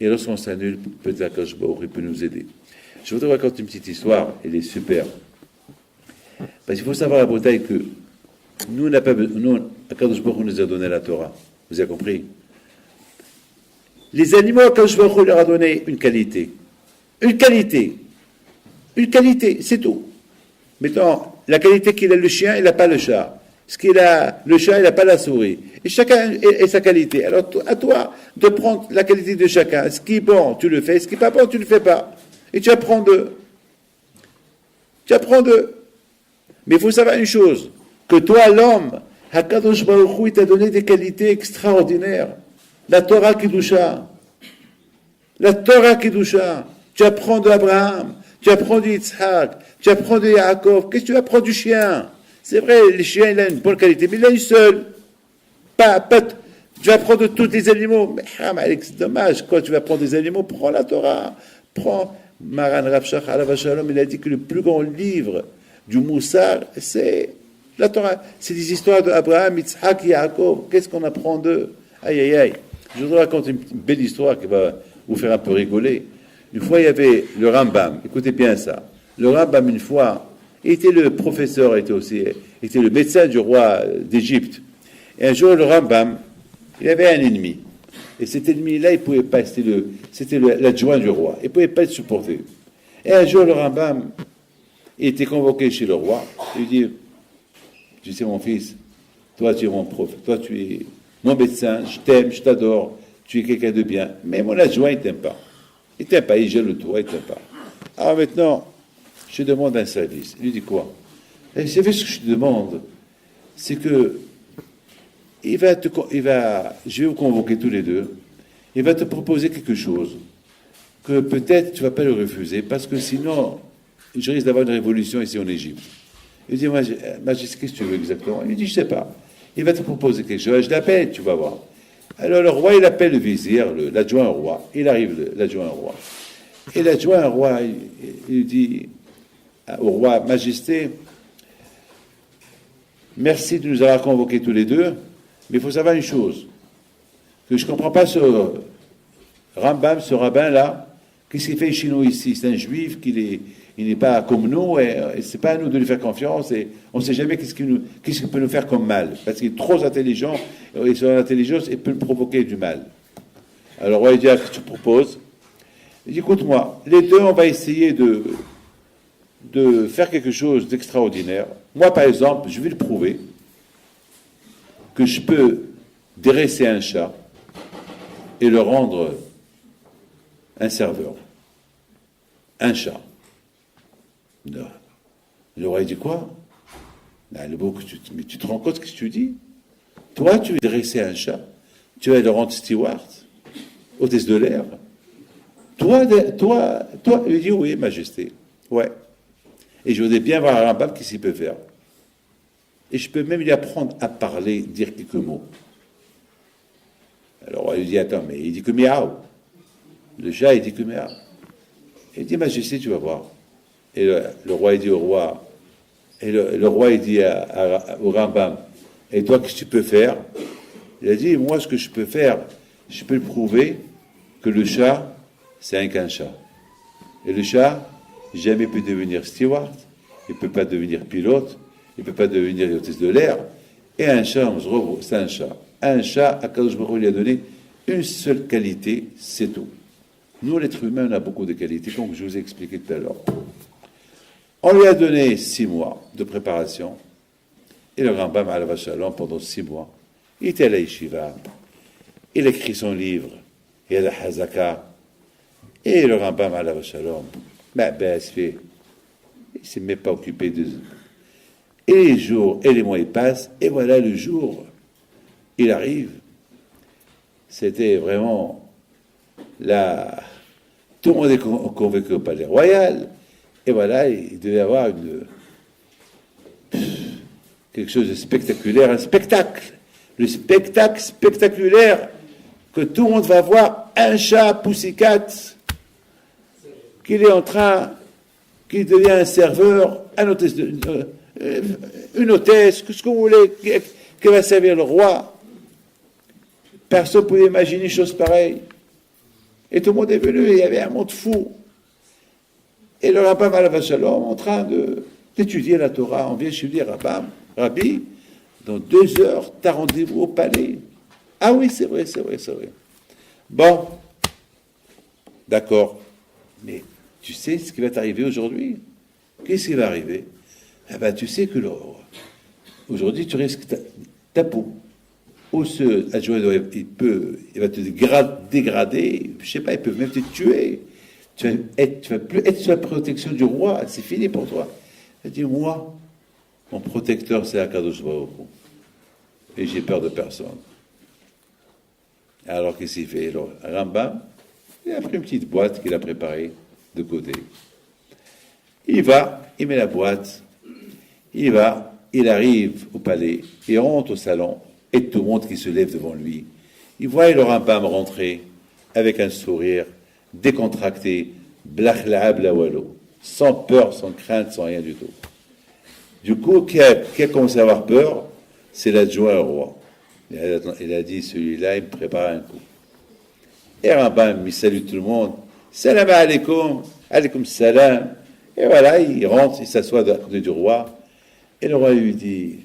et lorsqu'on s'annule, peut-être qu'Akadosh Baruch Hu peut nous aider. Je voudrais raconter une petite histoire, elle est super. Parce qu'il faut savoir à Bretagne que nous, Akadosh Baruch Hu nous a donné la Torah. Vous avez compris? Les animaux, Akadosh Baruch Hu leur a donné une qualité. Une qualité, c'est tout. Maintenant, la qualité qu'il a le chien, il n'a pas le chat. Ce qu'il a le chat, il n'a pas la souris. Et chacun a sa qualité. Alors, à toi de prendre la qualité de chacun. Ce qui est bon, tu le fais. Ce qui n'est pas bon, tu ne le fais pas. Et tu apprends d'eux. Mais il faut savoir une chose, que toi, l'homme, Hakadosh Baruch Hu, il t'a donné des qualités extraordinaires. La Torah Kidusha. Tu apprends d'Abraham, tu apprends d'Yitzhak, tu apprends de Yaakov. Qu'est-ce que tu apprends du chien? C'est vrai, le chien, il a une bonne qualité, mais il a une seule. Tu vas apprendre de tous les animaux. Mais c'est dommage, quoi, tu vas prendre des animaux, prends la Torah. Prends Maran Rav Shach Alav Shalom, il a dit que le plus grand livre du Moussar, c'est la Torah. C'est des histoires d'Abraham, Yitzhak, Yaakov. Qu'est-ce qu'on apprend d'eux? Aïe, aïe, aïe. Je voudrais raconter une belle histoire qui va vous faire un peu rigoler. Une fois, il y avait le Rambam. Écoutez bien ça. Le Rambam, une fois, était le professeur, était le médecin du roi d'Égypte. Et un jour, le Rambam, il avait un ennemi. Et cet ennemi-là, il ne pouvait pas, c'était l'adjoint du roi. Il ne pouvait pas le supporter. Et un jour, le Rambam, il était convoqué chez le roi. Il lui dit, tu sais, mon fils, toi, tu es mon prof, toi, tu es mon médecin, je t'aime, je t'adore, tu es quelqu'un de bien. Mais mon adjoint, il ne t'aime pas. Il ne t'aime pas, il gèle le toit, il ne t'aime pas. Alors maintenant, je te demande un service. Il lui dit quoi? Et c'est ce que je te demande, c'est que je vais vous convoquer tous les deux, il va te proposer quelque chose que peut-être tu ne vas pas le refuser, parce que sinon, je risque d'avoir une révolution ici en Égypte. Il dit, Majesté, qu'est-ce que tu veux exactement? Il lui dit, je ne sais pas. Il va te proposer quelque chose, je l'appelle, tu vas voir. Alors le roi, il appelle le vizir, l'adjoint au roi. Il arrive, l'adjoint au roi. Et l'adjoint au roi, il dit au roi, Majesté, merci de nous avoir convoqués tous les deux, mais il faut savoir une chose, que je ne comprends pas ce Rambam, ce rabbin-là, qu'est-ce qu'il fait chez nous ici? C'est un juif, il n'est pas comme nous, et ce n'est pas à nous de lui faire confiance, et on ne sait jamais qu'est-ce qu'il peut nous faire comme mal, parce qu'il est trop intelligent, et son intelligence, il peut provoquer du mal. Alors, le roi, il dit, qu'est-ce que tu proposes? Il dit, écoute-moi, les deux, on va essayer de faire quelque chose d'extraordinaire. Moi, par exemple, je vais le prouver que je peux dresser un chat et le rendre un serveur. Un chat. Non. Le roi dit quoi? Mais tu te rends compte ce que tu dis? Toi, tu veux dresser un chat, tu vas le rendre steward, hôtesse de l'air. Toi, il dit oui, Majesté. Ouais. Et je voudrais bien voir un Rambam qu'est-ce qu'il peut faire. Et je peux même lui apprendre à parler, dire quelques mots. Alors il dit, attends, mais il dit que miaou. Le chat, il dit que miaou. Il dit, Majesté, tu vas voir. Et le roi, il dit au roi, et le roi, il dit au Rambam, et toi, qu'est-ce que tu peux faire? Il a dit, moi, ce que je peux faire, je peux le prouver que le chat, c'est qu'un chat. Et le chat, jamais peut devenir steward, il ne peut pas devenir pilote, il ne peut pas devenir hôtesse de l'air. Et un chat, c'est un chat. Un chat, Akadosh Baruch Hu lui a donné une seule qualité, c'est tout. Nous, l'être humain, on a beaucoup de qualités, comme je vous ai expliqué tout à l'heure. On lui a donné 6 mois de préparation. Et le Rambam, alav shalom, pendant 6 mois, il était à la yeshiva. Il écrit son livre, il y a la Hazaka. Et le Rambam, alav shalom, il ne s'est même pas occupé de... Et les jours et les mois, ils passent. Et voilà, le jour, il arrive. C'était vraiment... Tout le monde est convaincu au palais royal. Et voilà, il devait avoir quelque chose de spectaculaire, un spectacle. Le spectacle spectaculaire que tout le monde va voir, un chat pussycat qu'il devient un serveur, une hôtesse, ce que vous voulez, qui va servir le roi. Personne ne pouvait imaginer une chose pareille. Et tout le monde est venu, il y avait un monde fou. Et le Rabbam alav shalom en train d'étudier la Torah. On vient chez lui, Rabbi, dans 2 heures, t'as rendez-vous au palais. Ah oui, c'est vrai. Bon, d'accord. Mais tu sais ce qui va t'arriver aujourd'hui? Qu'est-ce qui va arriver? Eh ben, tu sais que aujourd'hui, tu risques ta peau. Ou ce adjoint, il va te dégrader, je sais pas, il peut même te tuer. Tu vas plus être sous la protection du roi, c'est fini pour toi. Il dit, moi, mon protecteur, c'est Akadosh Baruch Hu. Et j'ai peur de personne. Alors, qu'est-ce qu'il fait? Alors, Rambam, il a pris une petite boîte qu'il a préparée de côté. Il va, il met la boîte, il arrive au palais, il rentre au salon, et tout le monde qui se lève devant lui. Il voit le Rambam rentrer avec un sourire décontracté, sans peur, sans crainte, sans rien du tout. Du coup, qui a commencé à avoir peur, c'est l'adjoint au roi. Il a dit, celui-là, il me prépare un coup. Et Rambam, il salue tout le monde. Salam alaikum, alaikum salam. Et voilà, il rentre, il s'assoit à côté du roi. Et le roi lui dit,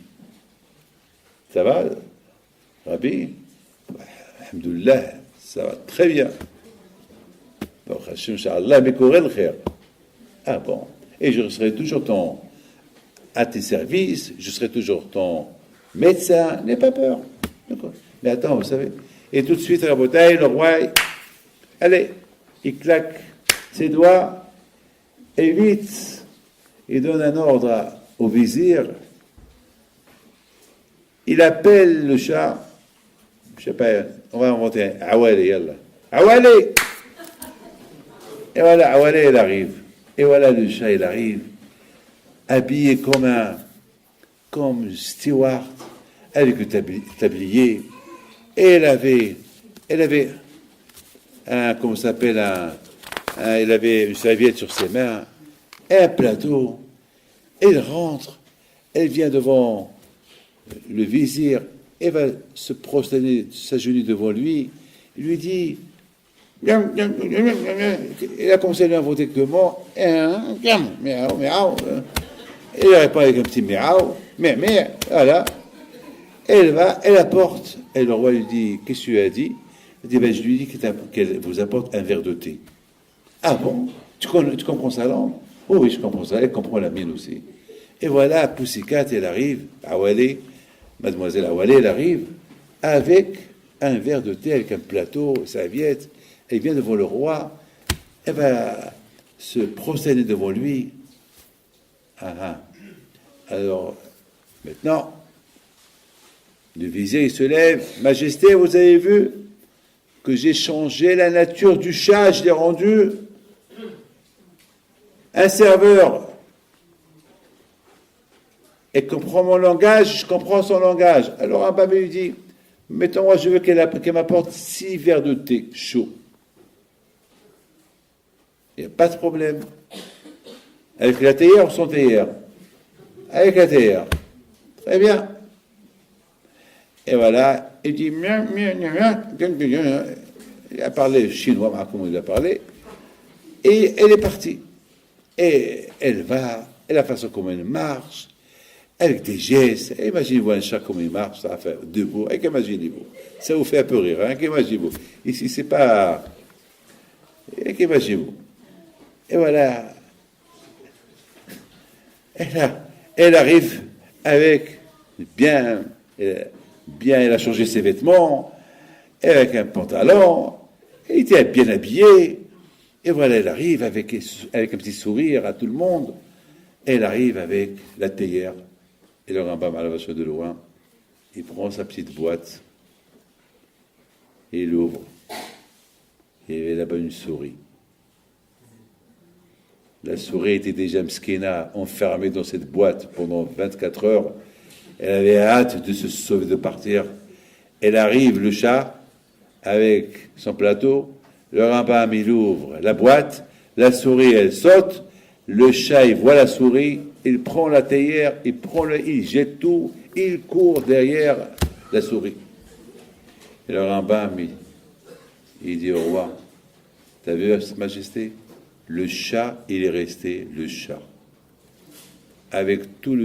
ça va, Rabbi? Alhamdoulilah, ça va très bien. Ah bon, et je serai toujours à tes services, je serai toujours ton médecin, n'aie pas peur. Mais attends, vous savez, et tout de suite, Rabotai, le roi, allez, il claque ses doigts, et vite, il donne un ordre au vizir, il appelle le chat, je sais pas, on va inventer un Awali, yallah. Awali! Et voilà, Awali, il arrive. Et voilà, le chat, il arrive, habillé comme steward, avec le tablier. Et elle avait comment ça s'appelle, elle avait une serviette sur ses mains, et un plateau. Elle rentre, elle vient devant le vizir, elle va se prosterner, s'agenouiller devant lui, il lui dit, il a commencé à lui inventer que mot, miaou, miaou, et il répond avec un petit miaou, mais, voilà, elle apporte, et le roi lui dit, qu'est-ce que tu as dit? Il dit, je lui dis qu'elle vous apporte un verre de thé. Ah bon? Tu comprends sa langue? Oh oui, je comprends ça, elle comprend la mienne aussi. Et voilà, Pussycat, elle arrive, Awali, mademoiselle Awali, elle arrive avec un verre de thé, avec un plateau, une serviette, elle vient devant le roi, elle va se prosterner devant lui. Alors, maintenant, le vizir, il se lève, Majesté, vous avez vu que j'ai changé la nature du chat, je l'ai rendu un serveur. Et comprend mon langage, je comprends son langage. Alors un babé lui dit, mettons-moi, je veux qu'elle m'apporte 6 verres de thé chaud. Il n'y a pas de problème. Avec la théière ou sans théière? Avec la théière. Très bien. Et voilà, il dit, il a parlé chinois, comment il a parlé, et elle est partie. Et elle va, et la façon comme elle marche, avec des gestes. Imaginez-vous un chat comme il marche, ça va faire debout. Imaginez-vous. Ça vous fait un peu rire. Imaginez-vous. Ici, c'est pas... Imaginez-vous. Et voilà. Elle arrive avec bien, elle a changé ses vêtements, avec un pantalon, elle était bien habillée, et voilà, elle arrive avec un petit sourire à tout le monde, elle arrive avec la théière, et le Rambam à la vache de loin, il prend sa petite boîte, et il l'ouvre, et il y avait là-bas une souris. La souris était déjà mskina, enfermée dans cette boîte pendant 24 heures. Elle avait hâte de se sauver, de partir. Elle arrive, le chat, avec son plateau. Le Rambam, il ouvre la boîte. La souris, elle saute. Le chat, il voit la souris. Il prend la théière, il jette tout. Il court derrière la souris. Et le Rambam, il dit au roi, t'as vu, Sa Majesté? Le chat, il est resté le chat. Avec tout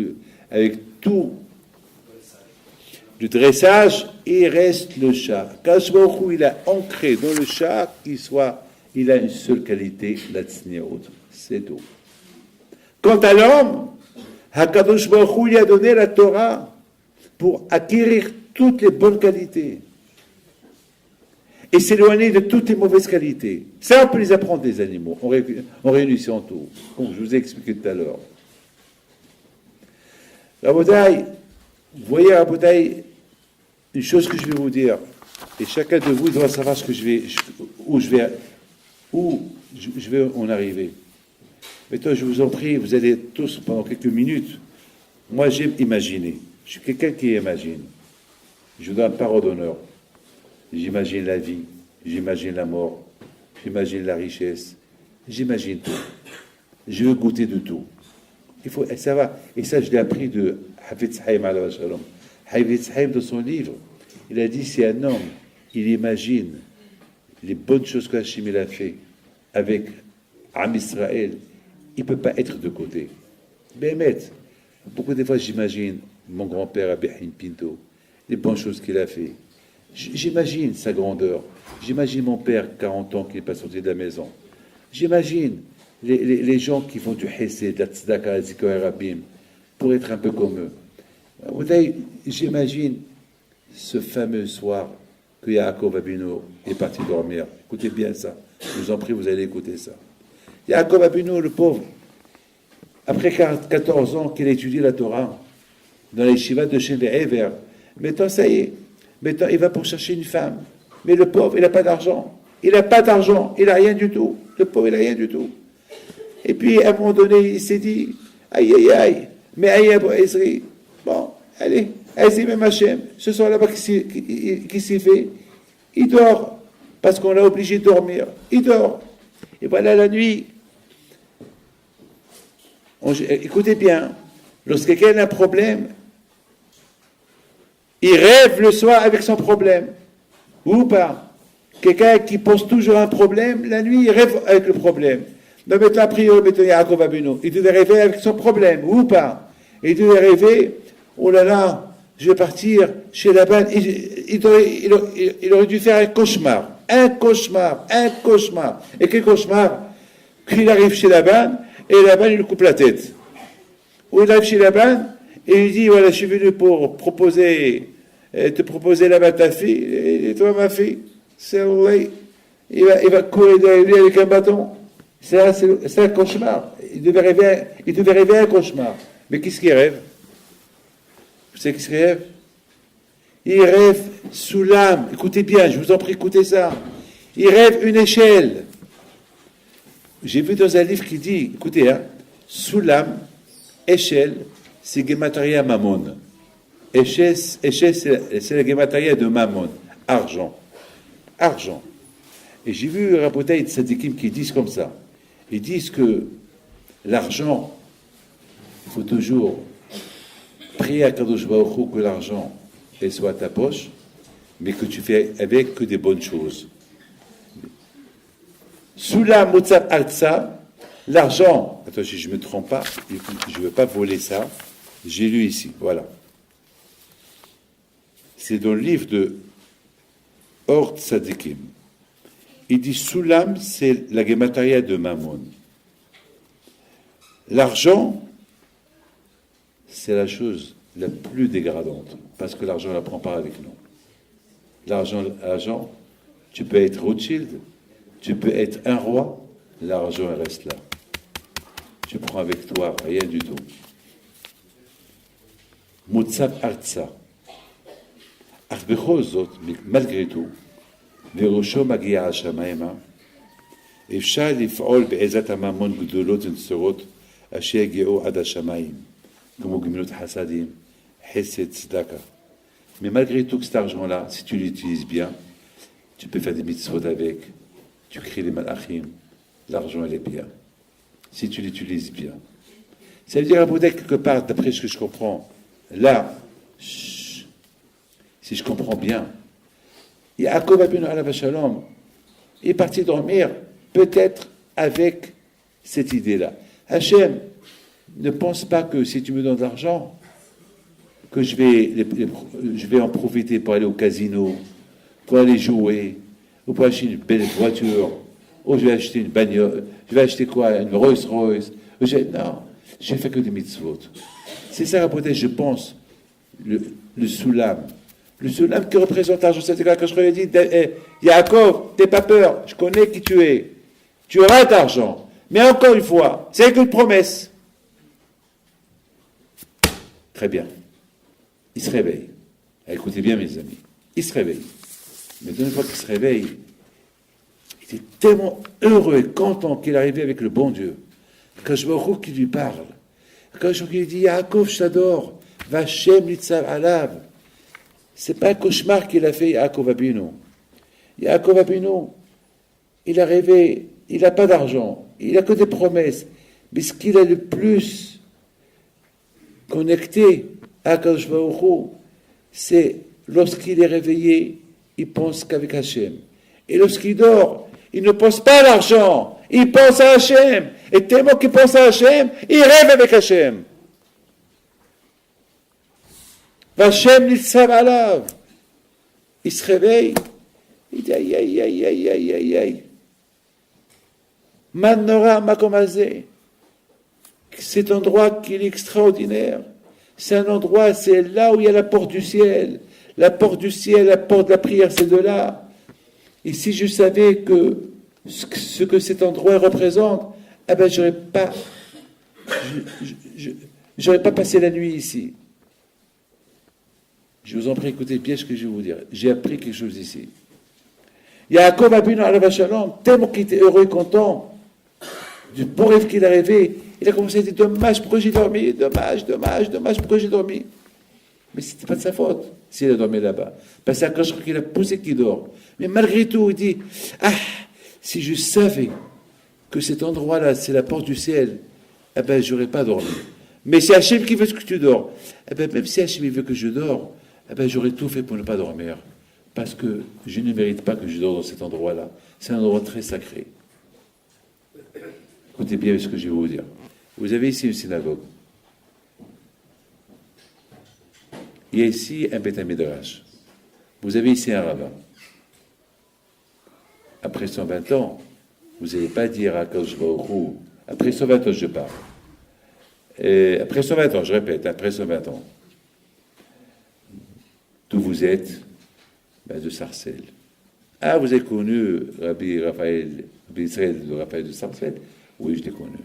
le dressage, il reste le chat. Kashbaruch, il a ancré dans le chat il a une seule qualité, la tzniut. C'est tout. Quant à l'homme, Hakadosh Baruch Hu lui a donné la Torah pour acquérir toutes les bonnes qualités et s'éloigner de toutes les mauvaises qualités. Ça, on peut les apprendre des animaux, en réunissant tout, comme je vous ai expliqué tout à l'heure. Rabotai, vous voyez, Rabotai, une chose que je vais vous dire, et chacun de vous doit savoir où je vais en arriver. Mais toi, je vous en prie, vous allez tous, pendant quelques minutes, moi j'aime imaginer. Je suis quelqu'un qui imagine. Je vous donne parole d'honneur. J'imagine la vie, j'imagine la mort, j'imagine la richesse, j'imagine tout. Je veux goûter de tout. Et ça va. Et ça, je l'ai appris de Hafetz Haïm alayhi shalom. Hafetz Haïm, dans son livre, il a dit, si un homme, il imagine les bonnes choses qu'Hachim a fait avec Am Israël, il ne peut pas être de côté. Bémet, beaucoup de fois, j'imagine mon grand-père Abihim Pinto, les bonnes choses qu'il a fait. J'imagine sa grandeur. J'imagine mon père, 40 ans, qui n'est pas sorti de la maison. J'imagine les gens qui font du hessé, de la tzedaka, zikor rabim, pour être un peu comme eux. J'imagine ce fameux soir que Yaakov Abinu est parti dormir. Écoutez bien ça. Je vous en prie, vous allez écouter ça. Yaakov Abinu, le pauvre, après 14 ans qu'il a étudié la Torah, dans les yeshivas de Shem Ve'ever, maintenant, ça y est. Maintenant, il va pour chercher une femme. Mais le pauvre, il n'a pas d'argent. Il n'a pas d'argent. Il n'a rien du tout. Le pauvre, il n'a rien du tout. Et puis, à un moment donné, il s'est dit, aïe, aïe, aïe, mais aïe, Abou Ezri. Bon, allez, allez, même Hachem. Ce soir là-bas, qui s'est fait? Il dort. Parce qu'on l'a obligé de dormir. Il dort. Et voilà la nuit. Écoutez bien. Lorsque quelqu'un a un problème, il rêve le soir avec son problème. Ou pas. Quelqu'un qui pense toujours à un problème, la nuit, il rêve avec le problème. Donc maintenant, a priori, maintenant, Yaakov Abinu, il devait rêver avec son problème, ou pas. Il devait rêver, oh là là, je vais partir chez Laban. Il aurait dû faire un cauchemar. Un cauchemar. Et quel cauchemar? Qu'il arrive chez Laban, et Laban, il lui coupe la tête. Ou il arrive chez Laban, et il dit, voilà, je suis venu pour te proposer là-bas ta fille, et toi, ma fille, c'est Allah. Il va courir derrière lui avec un bâton. C'est un cauchemar. Il devait rêver un cauchemar. Mais qu'est-ce qu'il rêve? Vous savez qu'est-ce qu'il rêve? Il rêve sous l'âme. Écoutez bien, je vous en prie, écoutez ça. Il rêve une échelle. J'ai vu dans un livre qui dit, écoutez, sous l'âme, échelle, c'est Gemataria Mammon. Échelle, c'est la Gemataria de Mammon. Argent. Et j'ai vu Rabotai de Sadikim qui disent comme ça. Ils disent que l'argent, il faut toujours prier à Kadosh Baruch Hu que l'argent soit à ta poche, mais que tu fais avec que des bonnes choses. Sous la Motzar Altsa, l'argent, attends, si je ne me trompe pas, je ne veux pas voler ça, J'ai lu ici, voilà. C'est dans le livre de Or Tzadikim. Il dit Soulam, c'est la gématria de Mammon. L'argent, c'est la chose la plus dégradante, parce que l'argent ne la prend pas avec nous. L'argent, tu peux être Rothschild, tu peux être un roi, l'argent reste là. Tu prends avec toi rien du tout. Mutsav Artsa. Malgré tout, וראשו מגיע השמיימה, אפשר לפעול בעזרת הממון גדולות ונצורות אשר יגיעו עד השמיים, כמו גמילות חסדים, חסד, צדקה. Mais malgré tout cet argent-là, si tu l'utilises bien, tu peux faire des mitzvot avec, tu crées les malachim, l'argent elle est bien. Si tu l'utilises bien. Ça veut dire à peut-être quelque part, d'après ce que je comprends, là, si je comprends bien, Yaakov Abinu alav shalom est parti dormir peut-être avec cette idée-là. Hachem, ne pense pas que si tu me donnes de l'argent, que je vais en profiter pour aller au casino, pour aller jouer, ou pour acheter une belle voiture, ou je vais acheter une bagnole, je vais acheter quoi, une Rolls-Royce. Non, je ne fais que des mitzvot. C'est ça, peut-être, je pense, le soulam. Le soulam qui représente l'argent, c'est quand je lui ai dit, Yaakov, t'es pas peur, je connais qui tu es. Tu auras de l'argent. Mais encore une fois, c'est qu'une promesse. Très bien. Il se réveille. Écoutez bien, mes amis. Il se réveille. Mais d'une fois qu'il se réveille, il était tellement heureux et content qu'il est arrivé avec le bon Dieu. Quand je vois qui lui parle, quand je lui dis, Yaakov, je t'adore, Vachem Litzav Alav. C'est pas un cauchemar qu'il a fait Yaakov Abinu. Yaakov Abinu, il est arrivé, il n'a pas d'argent, il n'a que des promesses. Mais ce qu'il a le plus connecté à Akadosh Baruch Hu, c'est lorsqu'il est réveillé, il pense qu'avec Hachem. Et lorsqu'il dort, il ne pense pas à l'argent, il pense à Hachem. Et tellement qu'il pense à Hachem, il rêve avec Hachem. Vachem Nitzav Alav. Il se réveille, il dit aïe, aïe, aïe, aïe, aïe, aïe, aïe. Manora Makomazé. Cet endroit qui est extraordinaire. C'est un endroit, c'est là où il y a la porte du ciel. La porte du ciel, la porte de la prière, c'est de là. Et si je savais que ce que cet endroit représente, eh ben j'aurais pas passé la nuit ici. Je vous en prie, écoutez bien ce que je vais vous dire. J'ai appris quelque chose ici. Yaakov Abinu alav shalom, tellement qu'il était heureux et content du beau rêve qu'il a rêvé, il a commencé à dire dommage, pourquoi j'ai dormi, dommage, pourquoi j'ai dormi. Mais ce n'était pas de sa faute s'il a dormi là-bas. Parce que quand qu'il a poussé qu'il dort. Mais malgré tout, il dit si je savais que cet endroit-là, c'est la porte du ciel, eh ben, j'aurais pas dormi. Mais c'est Hachem qui veut que tu dors. Eh ben, même si Hachem veut que je dors, eh ben, j'aurais tout fait pour ne pas dormir. Parce que je ne mérite pas que je dors dans cet endroit-là. C'est un endroit très sacré. Écoutez bien ce que je vais vous dire. Vous avez ici une synagogue. Il y a ici un Beth Midrash. Vous avez ici un rabbin. Après 120 ans, vous n'allez pas dire à Akadosh Baruch Hu, après 120 ans, je parle. Et après 120 ans, je répète, après 120 ans, d'où vous êtes? Ben, de Sarcelles. Ah, vous avez connu Rabbi Israël, le Raphaël de Sarcelles? Oui, je l'ai connu.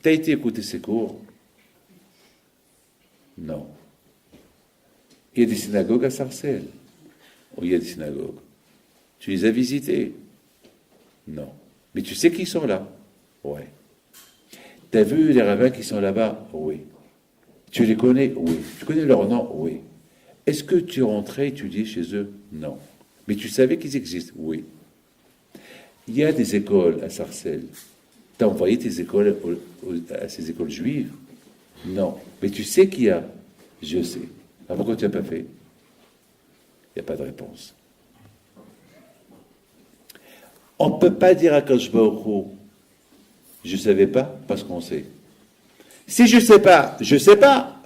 Tu as été écouter ses cours? Non. Il y a des synagogues à Sarcelles. Oui, il y a des synagogues. Tu les as visitées? Non. Mais tu sais qu'ils sont là? Oui. Tu as vu les rabbins qui sont là-bas? Oui. Tu les connais? Oui. Tu connais leur nom? Oui. Est-ce que tu rentrais étudier chez eux? Non. Mais tu savais qu'ils existent? Oui. Il y a des écoles à Sarcelles. Tu as envoyé tes écoles à ces écoles juives? Non. Mais tu sais qu'il y a? Je sais. Alors pourquoi tu n'as pas fait? Il n'y a pas de réponse. On ne peut pas dire à Akadosh Baruch Hu, je ne savais pas, parce qu'on sait. Si je ne sais pas, je ne sais pas.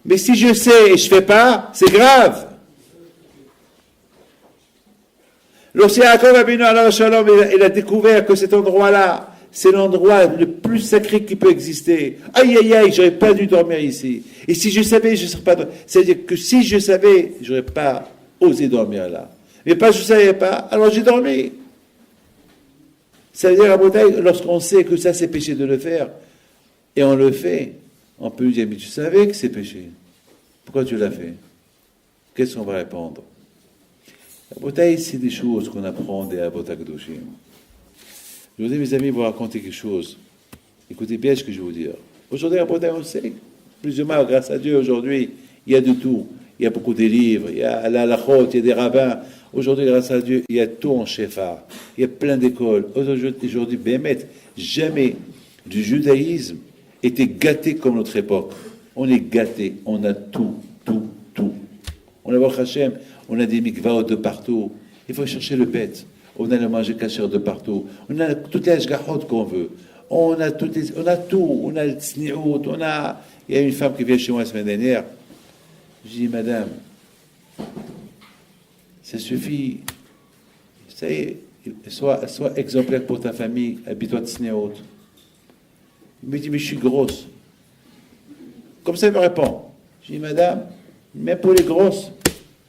Mais si je sais et je fais pas, c'est grave. Lorsque Yaakov Avinu alav shalom, il a découvert que cet endroit-là, c'est l'endroit le plus sacré qui peut exister. Aïe, aïe, aïe, j'aurais pas dû dormir ici. Et si je savais, je ne serais pas... C'est-à-dire que si je savais, j'aurais pas osé dormir là. Mais pas je ne savais pas, alors j'ai dormi. Ça veut dire, à Botaï, lorsqu'on sait que ça c'est péché de le faire, et on le fait, on peut lui dire, mais tu savais que c'est péché. Pourquoi tu l'as fait? Qu'est-ce qu'on va répondre? À Botaï, c'est des choses qu'on apprend des Abota Kedoshim. Je voudrais, mes amis, vous raconter quelque chose. Écoutez bien ce que je vais vous dire. Aujourd'hui, à Botaï, on le sait. Plus ou moins, grâce à Dieu, aujourd'hui, il y a de tout. Il y a beaucoup de livres, il y a la halachot, il y a des rabbins. Aujourd'hui, grâce à Dieu, il y a tout en shefa. Il y a plein d'écoles. Aujourd'hui, Bémet, jamais du judaïsme était gâté comme notre époque. On est gâté, on a tout. On a Baruch Hashem, on a des mikvaot de partout. Il faut chercher le bête. On a le manger kasher de partout. On a toutes les ashgahot qu'on veut. On a tout. On a le tsniout. Il y a une femme qui vient chez moi la semaine dernière. Je dis, madame, ça suffit. Ça y est, sois exemplaire pour ta famille. Habille-toi de tsniout. Il me dit, mais je suis grosse. Comme ça, il me répond. Je dis, madame, même pour les grosses,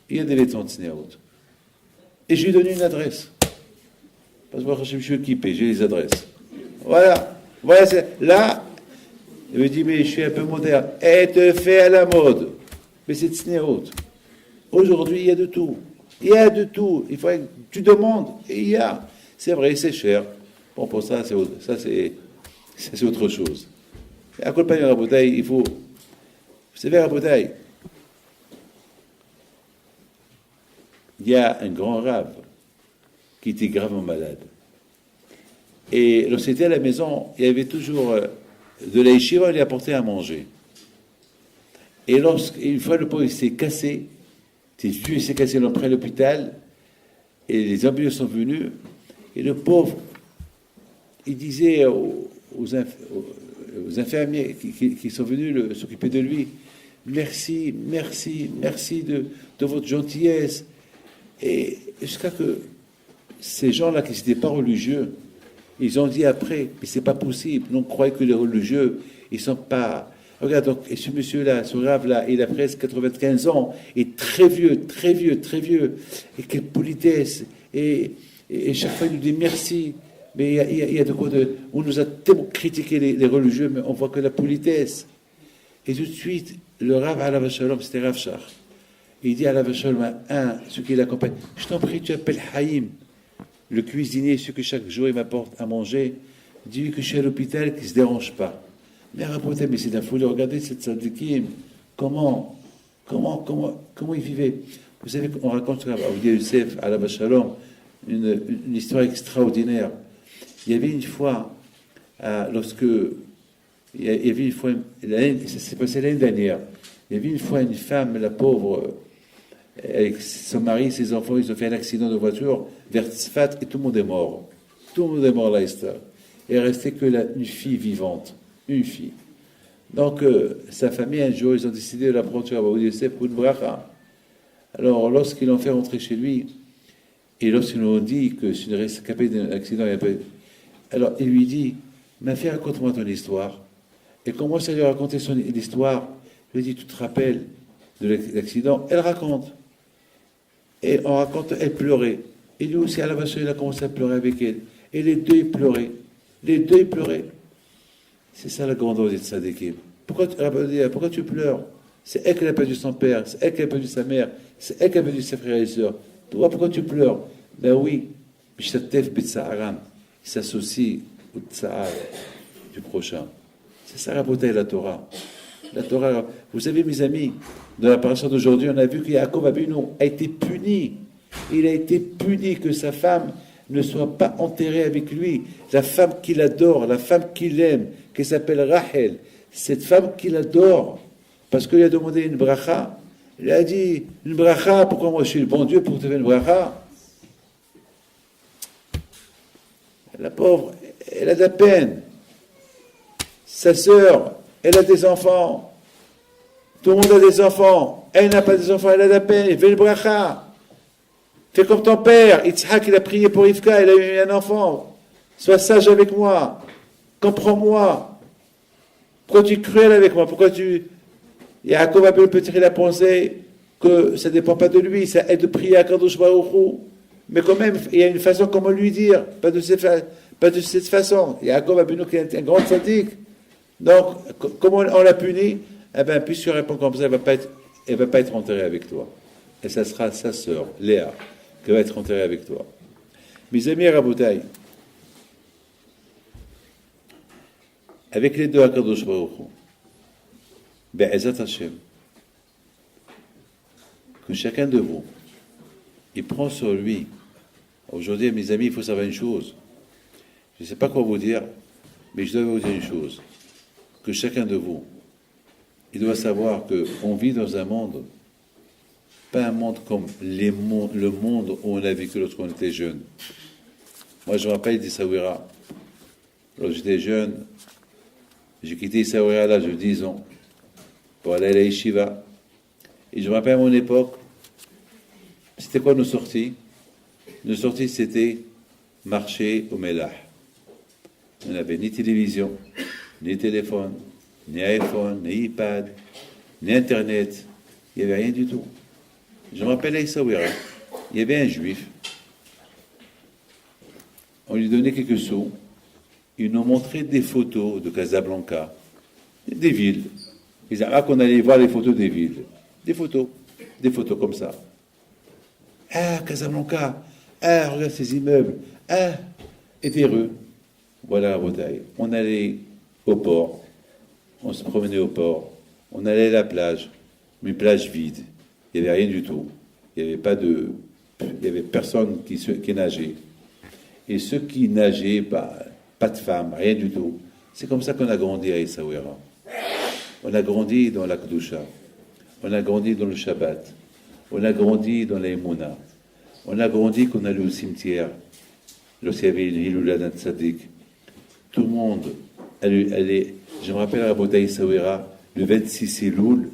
il y a des vêtements de tsniout. Et je lui donne une adresse. Parce que moi, je suis équipé, j'ai les adresses. Voilà, là, il me dit, mais je suis un peu moderne. Elle te fait à la mode. Mais c'est tsniout. Aujourd'hui, il y a de tout. Il y a de tout. Il faut que tu demandes, et il y a. C'est vrai, c'est cher. Bon, pour ça, c'est autre chose. À quoi pas la bouteille, il faut... Vous savez, la bouteille, il y a un grand rave qui était gravement malade. Et lorsqu'il était à la maison, il y avait toujours de la yeshiva, il lui apportait à manger. Et une fois le pauvre s'est cassé, il s'est cassé après l'hôpital, et les ambulances sont venus, et le pauvre, il disait aux infirmiers qui sont venus s'occuper de lui, merci de votre gentillesse. Et jusqu'à que ces gens-là qui n'étaient pas religieux, ils ont dit après, mais c'est pas possible, on croyait que les religieux, ils sont pas... Regarde, donc, et ce monsieur-là, ce rave-là, il a presque 95 ans, et très vieux. Et quelle politesse. Et chaque fois, il nous dit merci. Mais il y a de quoi de... On nous a tellement critiqué les religieux, mais on voit que la politesse. Et tout de suite, le rave alav shalom, c'était Rav Shach. Il dit alav shalom à ceux qui l'accompagnent, je t'en prie, tu appelles Haïm, le cuisinier, celui que chaque jour il m'apporte à manger, dis-lui que je suis à l'hôpital, qu'il ne se dérange pas. Mais rapportez, mais c'est d'un folie, regardez cette tzadikim, comment il vivait. Vous savez qu'on raconte à Avdia Youssef, alav shalom, une histoire extraordinaire. Il y avait une fois, ça s'est passé l'année dernière, il y avait une fois une femme, la pauvre, avec son mari, ses enfants, ils ont fait un accident de voiture vers Tzfat et tout le monde est mort. Tout le monde est mort là, Esther. Il ne restait que une fille vivante. Une fille. Donc, sa famille, un jour, ils ont décidé de la prendre sur Abu Yosef pour une bracha. Alors, lorsqu'ils l'ont fait rentrer chez lui, et lorsqu'ils lui ont dit que c'est une rescapée d'un accident, alors il lui dit, ma fille, raconte-moi ton histoire. Et quand moi, ça lui a raconté son histoire, je lui ai dit, tu te rappelles de l'accident? Elle raconte. Et on raconte, elle pleurait. Et lui aussi, à la vache, il a commencé à pleurer avec elle. Et les deux, ils pleuraient. C'est ça la grandeur des tzadikim. Pourquoi tu pleures? C'est elle qui a perdu son père, c'est elle qui a perdu sa mère, c'est elle qui a perdu ses frères et sœurs. Toi, pourquoi tu pleures? Ben oui, Bishatef Bitsa'aram, il s'associe au tsa'ar du prochain. C'est ça la beauté de la Torah. La Torah, vous savez, mes amis, dans la paracha d'aujourd'hui, on a vu que Yaakov Avinu a été puni. Il a été puni que sa femme ne soit pas enterrée avec lui. La femme qu'il adore, la femme qu'il aime, qui s'appelle Rachel, cette femme qu'il adore, parce qu'il a demandé une bracha, il a dit, une bracha, pourquoi moi je suis le bon Dieu pour te faire une bracha? La pauvre, elle a de la peine. Sa sœur, elle a des enfants. Tout le monde a des enfants. Elle n'a pas des enfants, elle a de la peine. Fais le bracha. Fais comme ton père. Yitzhak, il a prié pour Rivka, il a eu un enfant. Sois sage avec moi. Comprends-moi. Pourquoi tu es cruel avec moi? Pourquoi tu... Yaakov a peut-être il a pensé que ça ne dépend pas de lui, ça aide de prier à Kadosh Baruch Hu. Mais quand même, il y a une façon comment lui dire, pas de cette façon. Yaakov a Benu qui est un grand sadique. Donc, comment on l'a puni? Eh bien, puisque tu réponds comme ça, elle ne va pas être enterrée avec toi. Et ça sera sa sœur, Léa, qui va être enterrée avec toi. Mes amis Raboutaï, avec les deux à Kadosh Baruch Hu, Be'ezat Hashem, que chacun de vous, il prend sur lui. Aujourd'hui, mes amis, il faut savoir une chose. Je ne sais pas quoi vous dire, mais je dois vous dire une chose. Que chacun de vous, il doit savoir qu'on vit dans un monde, pas un monde comme le monde où on a vécu lorsqu'on était jeune. Moi, je me rappelle d'Issaouira. Lorsque j'étais jeune, j'ai quitté Issaouira à l'âge de 10 ans pour aller à la Yeshiva. Et je me rappelle à mon époque, c'était quoi nos sorties? Nos sorties, c'était marcher au Mélah. On n'avait ni télévision, ni téléphone, ni iPhone, ni iPad, ni Internet. Il n'y avait rien du tout. Je me rappelle à Essaouira, il y avait un juif. On lui donnait quelques sous. Il nous montrait des photos de Casablanca, des villes. Ils disaient qu'on allait voir les photos des villes. Des photos comme ça. Ah, Casablanca. Ah, regarde ces immeubles. Ah, et des rues. Voilà la bataille. On allait au port. On se promenait au port. On allait à la plage. Une plage vide. Il n'y avait rien du tout. Il n'y avait personne qui nageait. Et ceux qui nageaient, pas de femmes, rien du tout. C'est comme ça qu'on a grandi à Essaouira. On a grandi dans la Kedusha. On a grandi dans le Shabbat. On a grandi dans la Emouna. On a grandi qu'on allait au cimetière. Lorsqu'il y avait une Hiloula d'un tzaddik. Tout le monde allait. Je me rappelle à Rabota Essaouira, le 26 Elul,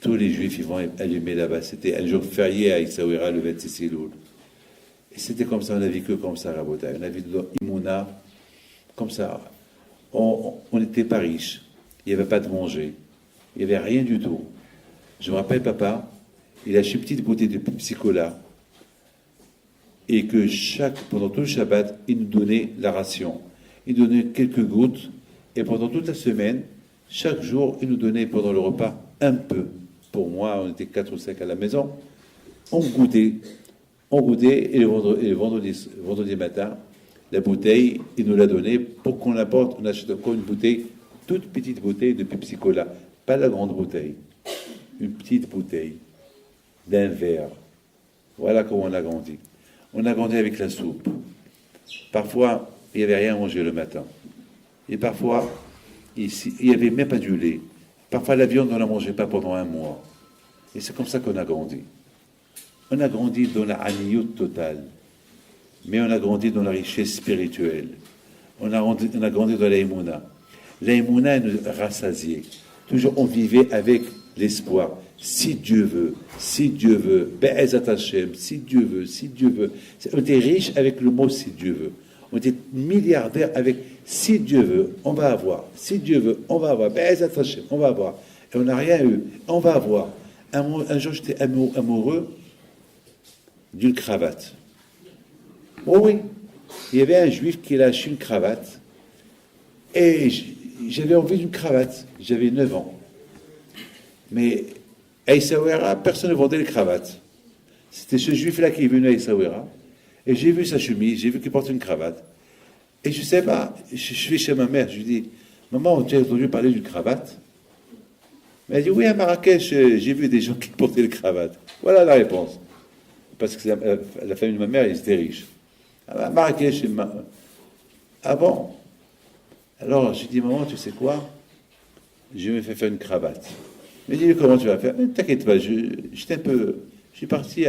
tous les juifs ils vont allumer là-bas. C'était un jour férié à Essaouira, le 26 Elul. Et c'était comme ça, on a vécu comme ça à Rabota. On a vécu dans Imouna, comme ça. On n'était pas riches. Il n'y avait pas de manger. Il n'y avait rien du tout. Je me rappelle, papa, il a acheté une petite bouteille de Pepsi-Cola. Et que pendant tout le Shabbat, il nous donnait la ration. Il donnait quelques gouttes. Et pendant toute la semaine, chaque jour, il nous donnait pendant le repas un peu. Pour moi, on était 4 ou 5 à la maison. On goûtait. Et le vendredi matin, la bouteille, il nous l'a donnée pour qu'on l'apporte. On achète encore une bouteille, toute petite bouteille de Pepsi-Cola. Pas la grande bouteille. Une petite bouteille d'un verre. Voilà comment on a grandi. On a grandi avec la soupe. Parfois, il n'y avait rien à manger le matin. Et parfois, il n'y avait même pas du lait. Parfois, la viande, on ne la mangeait pas pendant un mois. Et c'est comme ça qu'on a grandi. On a grandi dans la haniyut totale. Mais on a grandi dans la richesse spirituelle. On a grandi dans la Emouna. La Emouna nous rassasiait. Toujours, on vivait avec l'espoir. Si Dieu veut, Be'ezat Hashem, si Dieu veut. On était riche avec le mot si Dieu veut. On était milliardaire avec si Dieu veut, on va avoir. Si Dieu veut, on va avoir. Be'ezat Hashem, on va avoir. Et on n'a rien eu, on va avoir. Un jour, j'étais amoureux d'une cravate. Oh oui, il y avait un juif qui a acheté une cravate. Et j'avais envie d'une cravate. J'avais 9 ans. Mais à Essaouira, personne ne vendait les cravates. C'était ce juif-là qui est venu à Essaouira. Et j'ai vu sa chemise, j'ai vu qu'il portait une cravate. Et je ne sais pas, je suis chez ma mère, je lui dis, maman, tu as entendu parler d'une cravate? Mais elle dit, oui, à Marrakech, j'ai vu des gens qui portaient les cravates. Voilà la réponse. Parce que la famille de ma mère, ils étaient riches. À Marrakech, ah bon? Alors, j'ai dit, maman, tu sais quoi? Je me fais faire une cravate. Mais dis-lui, comment tu vas faire? Mais t'inquiète pas, je suis parti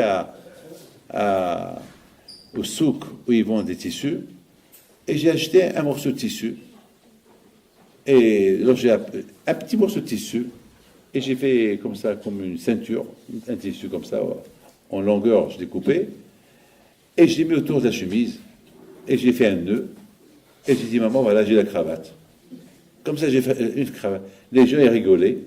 au souk où ils vendent des tissus, et j'ai acheté un morceau de tissu. Et alors j'ai un petit morceau de tissu, Et j'ai fait comme ça, comme une ceinture, un tissu comme ça, en longueur, je l'ai coupé. Et je l'ai mis autour de la chemise. Et j'ai fait un nœud. Et j'ai dit, maman, voilà, j'ai la cravate. Comme ça, j'ai fait une cravate. Les gens, ils rigolaient.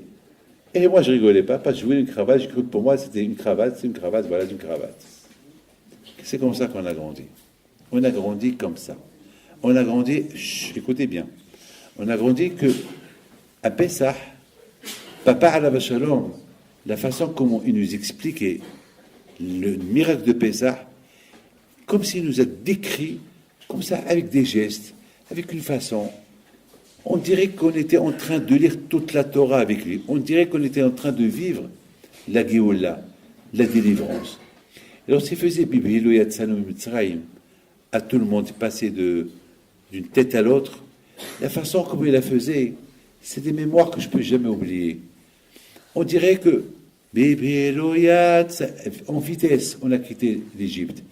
Et moi, je rigolais pas, parce que je voulais une cravate. J'ai cru que pour moi, c'était une cravate, c'est une cravate, voilà, c'est une cravate. C'est comme ça qu'on a grandi. On a grandi comme ça. On a grandi, écoutez bien, on a grandi que, à Pessah, Papa Alav Shalom, la façon comment il nous expliquait le miracle de Pessah, comme s'il nous a décrit, comme ça, avec des gestes, avec une façon. On dirait qu'on était en train de lire toute la Torah avec lui. On dirait qu'on était en train de vivre la Géoula, la délivrance. Et lorsqu'il faisait Bibélou Yatsanu Mitzrayim, à tout le monde passer d'une tête à l'autre, la façon comme il la faisait, c'est des mémoires que je ne peux jamais oublier. On dirait que Bibélou Yatsanu, en vitesse, on a quitté l'Égypte.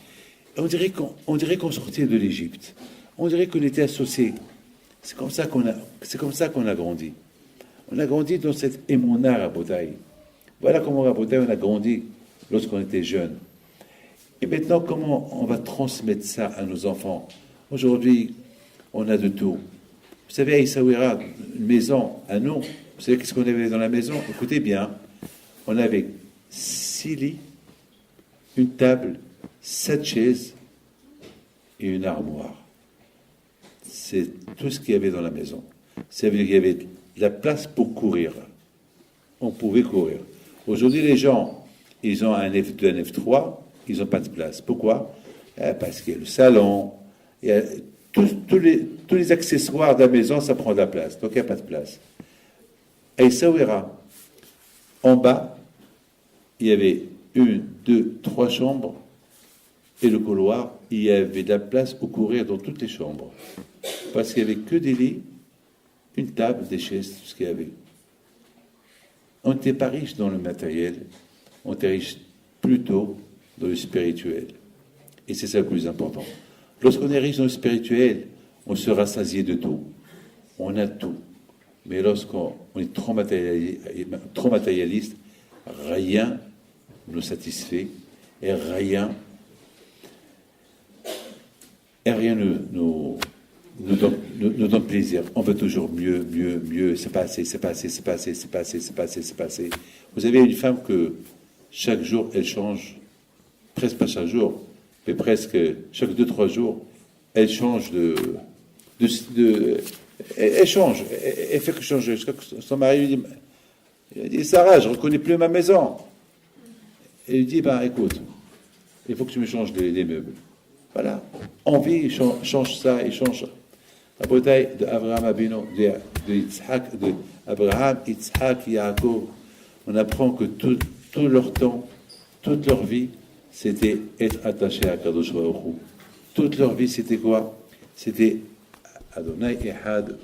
On dirait qu'on sortait de l'Égypte. On dirait qu'on était associés. C'est comme ça qu'on a grandi. On a grandi dans cette émona Rabotai. Voilà comment Rabotai on a grandi lorsqu'on était jeune. Et maintenant, comment on va transmettre ça à nos enfants? Aujourd'hui, on a de tout. Vous savez, à Essaouira, une maison à nous, vous savez qu'est-ce qu'on avait dans la maison? Écoutez bien, on avait 6 lits, une table, 7 chaises et une armoire. C'est tout ce qu'il y avait dans la maison. Ça veut dire qu'il y avait de la place pour courir. On pouvait courir. Aujourd'hui, les gens, ils ont un F2, un F3, ils n'ont pas de place. Pourquoi? Parce qu'il y a le salon, il y a tous les accessoires de la maison, ça prend de la place. Donc, il n'y a pas de place. À Essaouira, en bas, il y avait 1, 2, 3 chambres, et le couloir, il y avait de la place pour courir dans toutes les chambres. Parce qu'il n'y avait que des lits, une table, des chaises, tout ce qu'il y avait. On n'était pas riche dans le matériel, on était riche plutôt dans le spirituel. Et c'est ça le plus important. Lorsqu'on est riche dans le spirituel, on se rassasié de tout. On a tout. Mais lorsqu'on est trop matérialiste, rien nous satisfait et rien nous donne plaisir. On veut toujours mieux, mieux, mieux. C'est pas assez, c'est pas assez, c'est pas assez, c'est pas assez, c'est pas assez, c'est pas assez. Vous avez une femme que chaque jour, elle change, presque pas chaque jour, mais presque chaque 2-3 jours, elle change elle change, elle fait que changer. Son mari lui dit, Sarah, je ne reconnais plus ma maison. Elle lui dit, écoute, il faut que tu me changes les meubles. Voilà. Envie, il change ça, il change ça. La bataille d'Abraham Abino, de Abraham, Yitzhak, Yaakov, on apprend que tout leur temps, toute leur vie, c'était être attaché à Kadosh Baruch Hu. Toute leur vie, c'était quoi? C'était Adonai Ehad,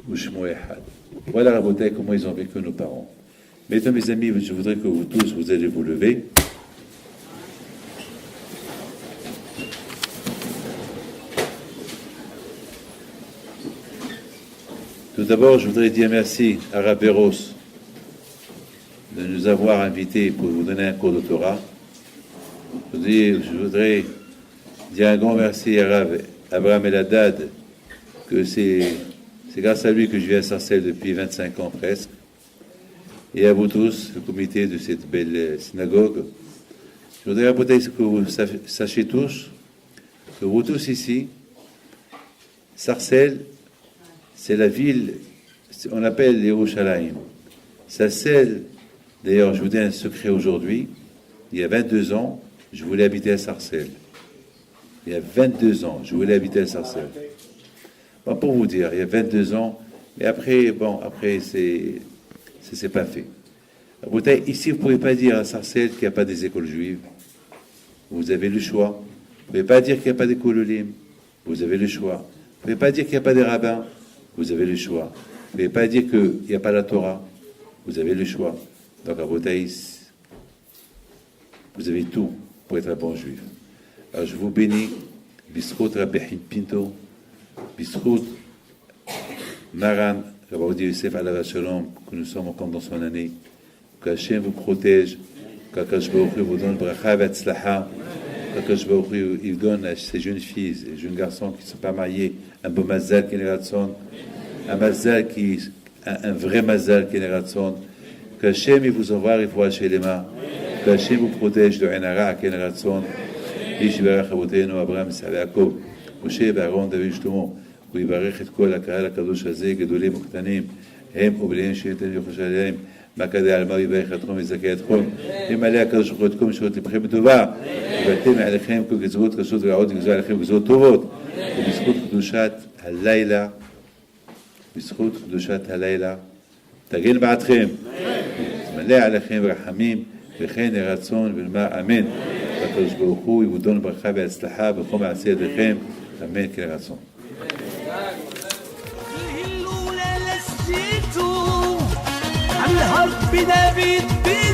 Ushmo Ehad. Voilà la bataille, comment ils ont vécu nos parents. Maintenant, mes amis, je voudrais que vous tous, vous allez vous lever. Tout d'abord, je voudrais dire merci à Rav Beros de nous avoir invités pour vous donner un cours de Torah. Je voudrais dire un grand merci à Rav Abraham Eladad, que c'est grâce à lui que je viens à Sarcelles depuis 25 ans presque. Et à vous tous, le comité de cette belle synagogue. Je voudrais rapporter que vous sachiez tous, que vous tous ici, Sarcelles, c'est la ville, on appelle Yerushalayim. Sarcelles, d'ailleurs, je vous dis un secret aujourd'hui, il y a 22 ans, je voulais habiter à Sarcelles. Il y a 22 ans, je voulais habiter à Sarcelles. Bon, pour vous dire, il y a 22 ans, mais après, c'est pas fait. Ici, vous ne pouvez pas dire à Sarcelles qu'il n'y a pas des écoles juives. Vous avez le choix. Vous ne pouvez pas dire qu'il n'y a pas d'école olim. Vous avez le choix. Vous ne pouvez pas dire qu'il n'y a pas des rabbins. Vous avez le choix. Vous ne pouvez pas dire qu'il n'y a pas la Torah. Vous avez le choix. Donc, à Botaïs, vous avez tout pour être un bon juif. Alors, je vous bénis. Bisrout Rabbi Pinto. Bisrout Maran Rabbi Yosef Alav Shalom, que nous sommes encore dans son année, que Hachem vous protège, qu'Akash Baruch Hu vous donne bracha et tzlacha, qu'Akash Baruch Hu il donne à ces jeunes filles et jeunes garçons qui ne sont pas mariés un beau mazal qui est ratson, un mazal un vrai mazal qui est ratson, que Hachem il vous envoie refoua shelema, que Hachem vous protège de Enara qui est ratson, איש יברך אבותינו אברהם יצחק ויעקב משה ואהרון דוד ושלמה ויברך את כל הקהל הקדוש הזה גדולים וקטנים הם ובניהם שייתן יוחש עליהם מה כדי על מה ויברך אתכם ויזכה אתכם ימלא הקדוש ברוך הוא את כל משרות לבכם בטובה ויבטל מעליכם כל גזרות קשות ורעות וגזור עליכם גזרות טובות ובזכות קדושת הלילה תגן בעדכם תמלא עליכם רחמים וכן יהי רצון ונאמר אמן. הקדוש ברוך הוא יבודון ברכה והצלחה בכל מעשי ידיכם, אמן כן יהי רצון. الهرب دافيد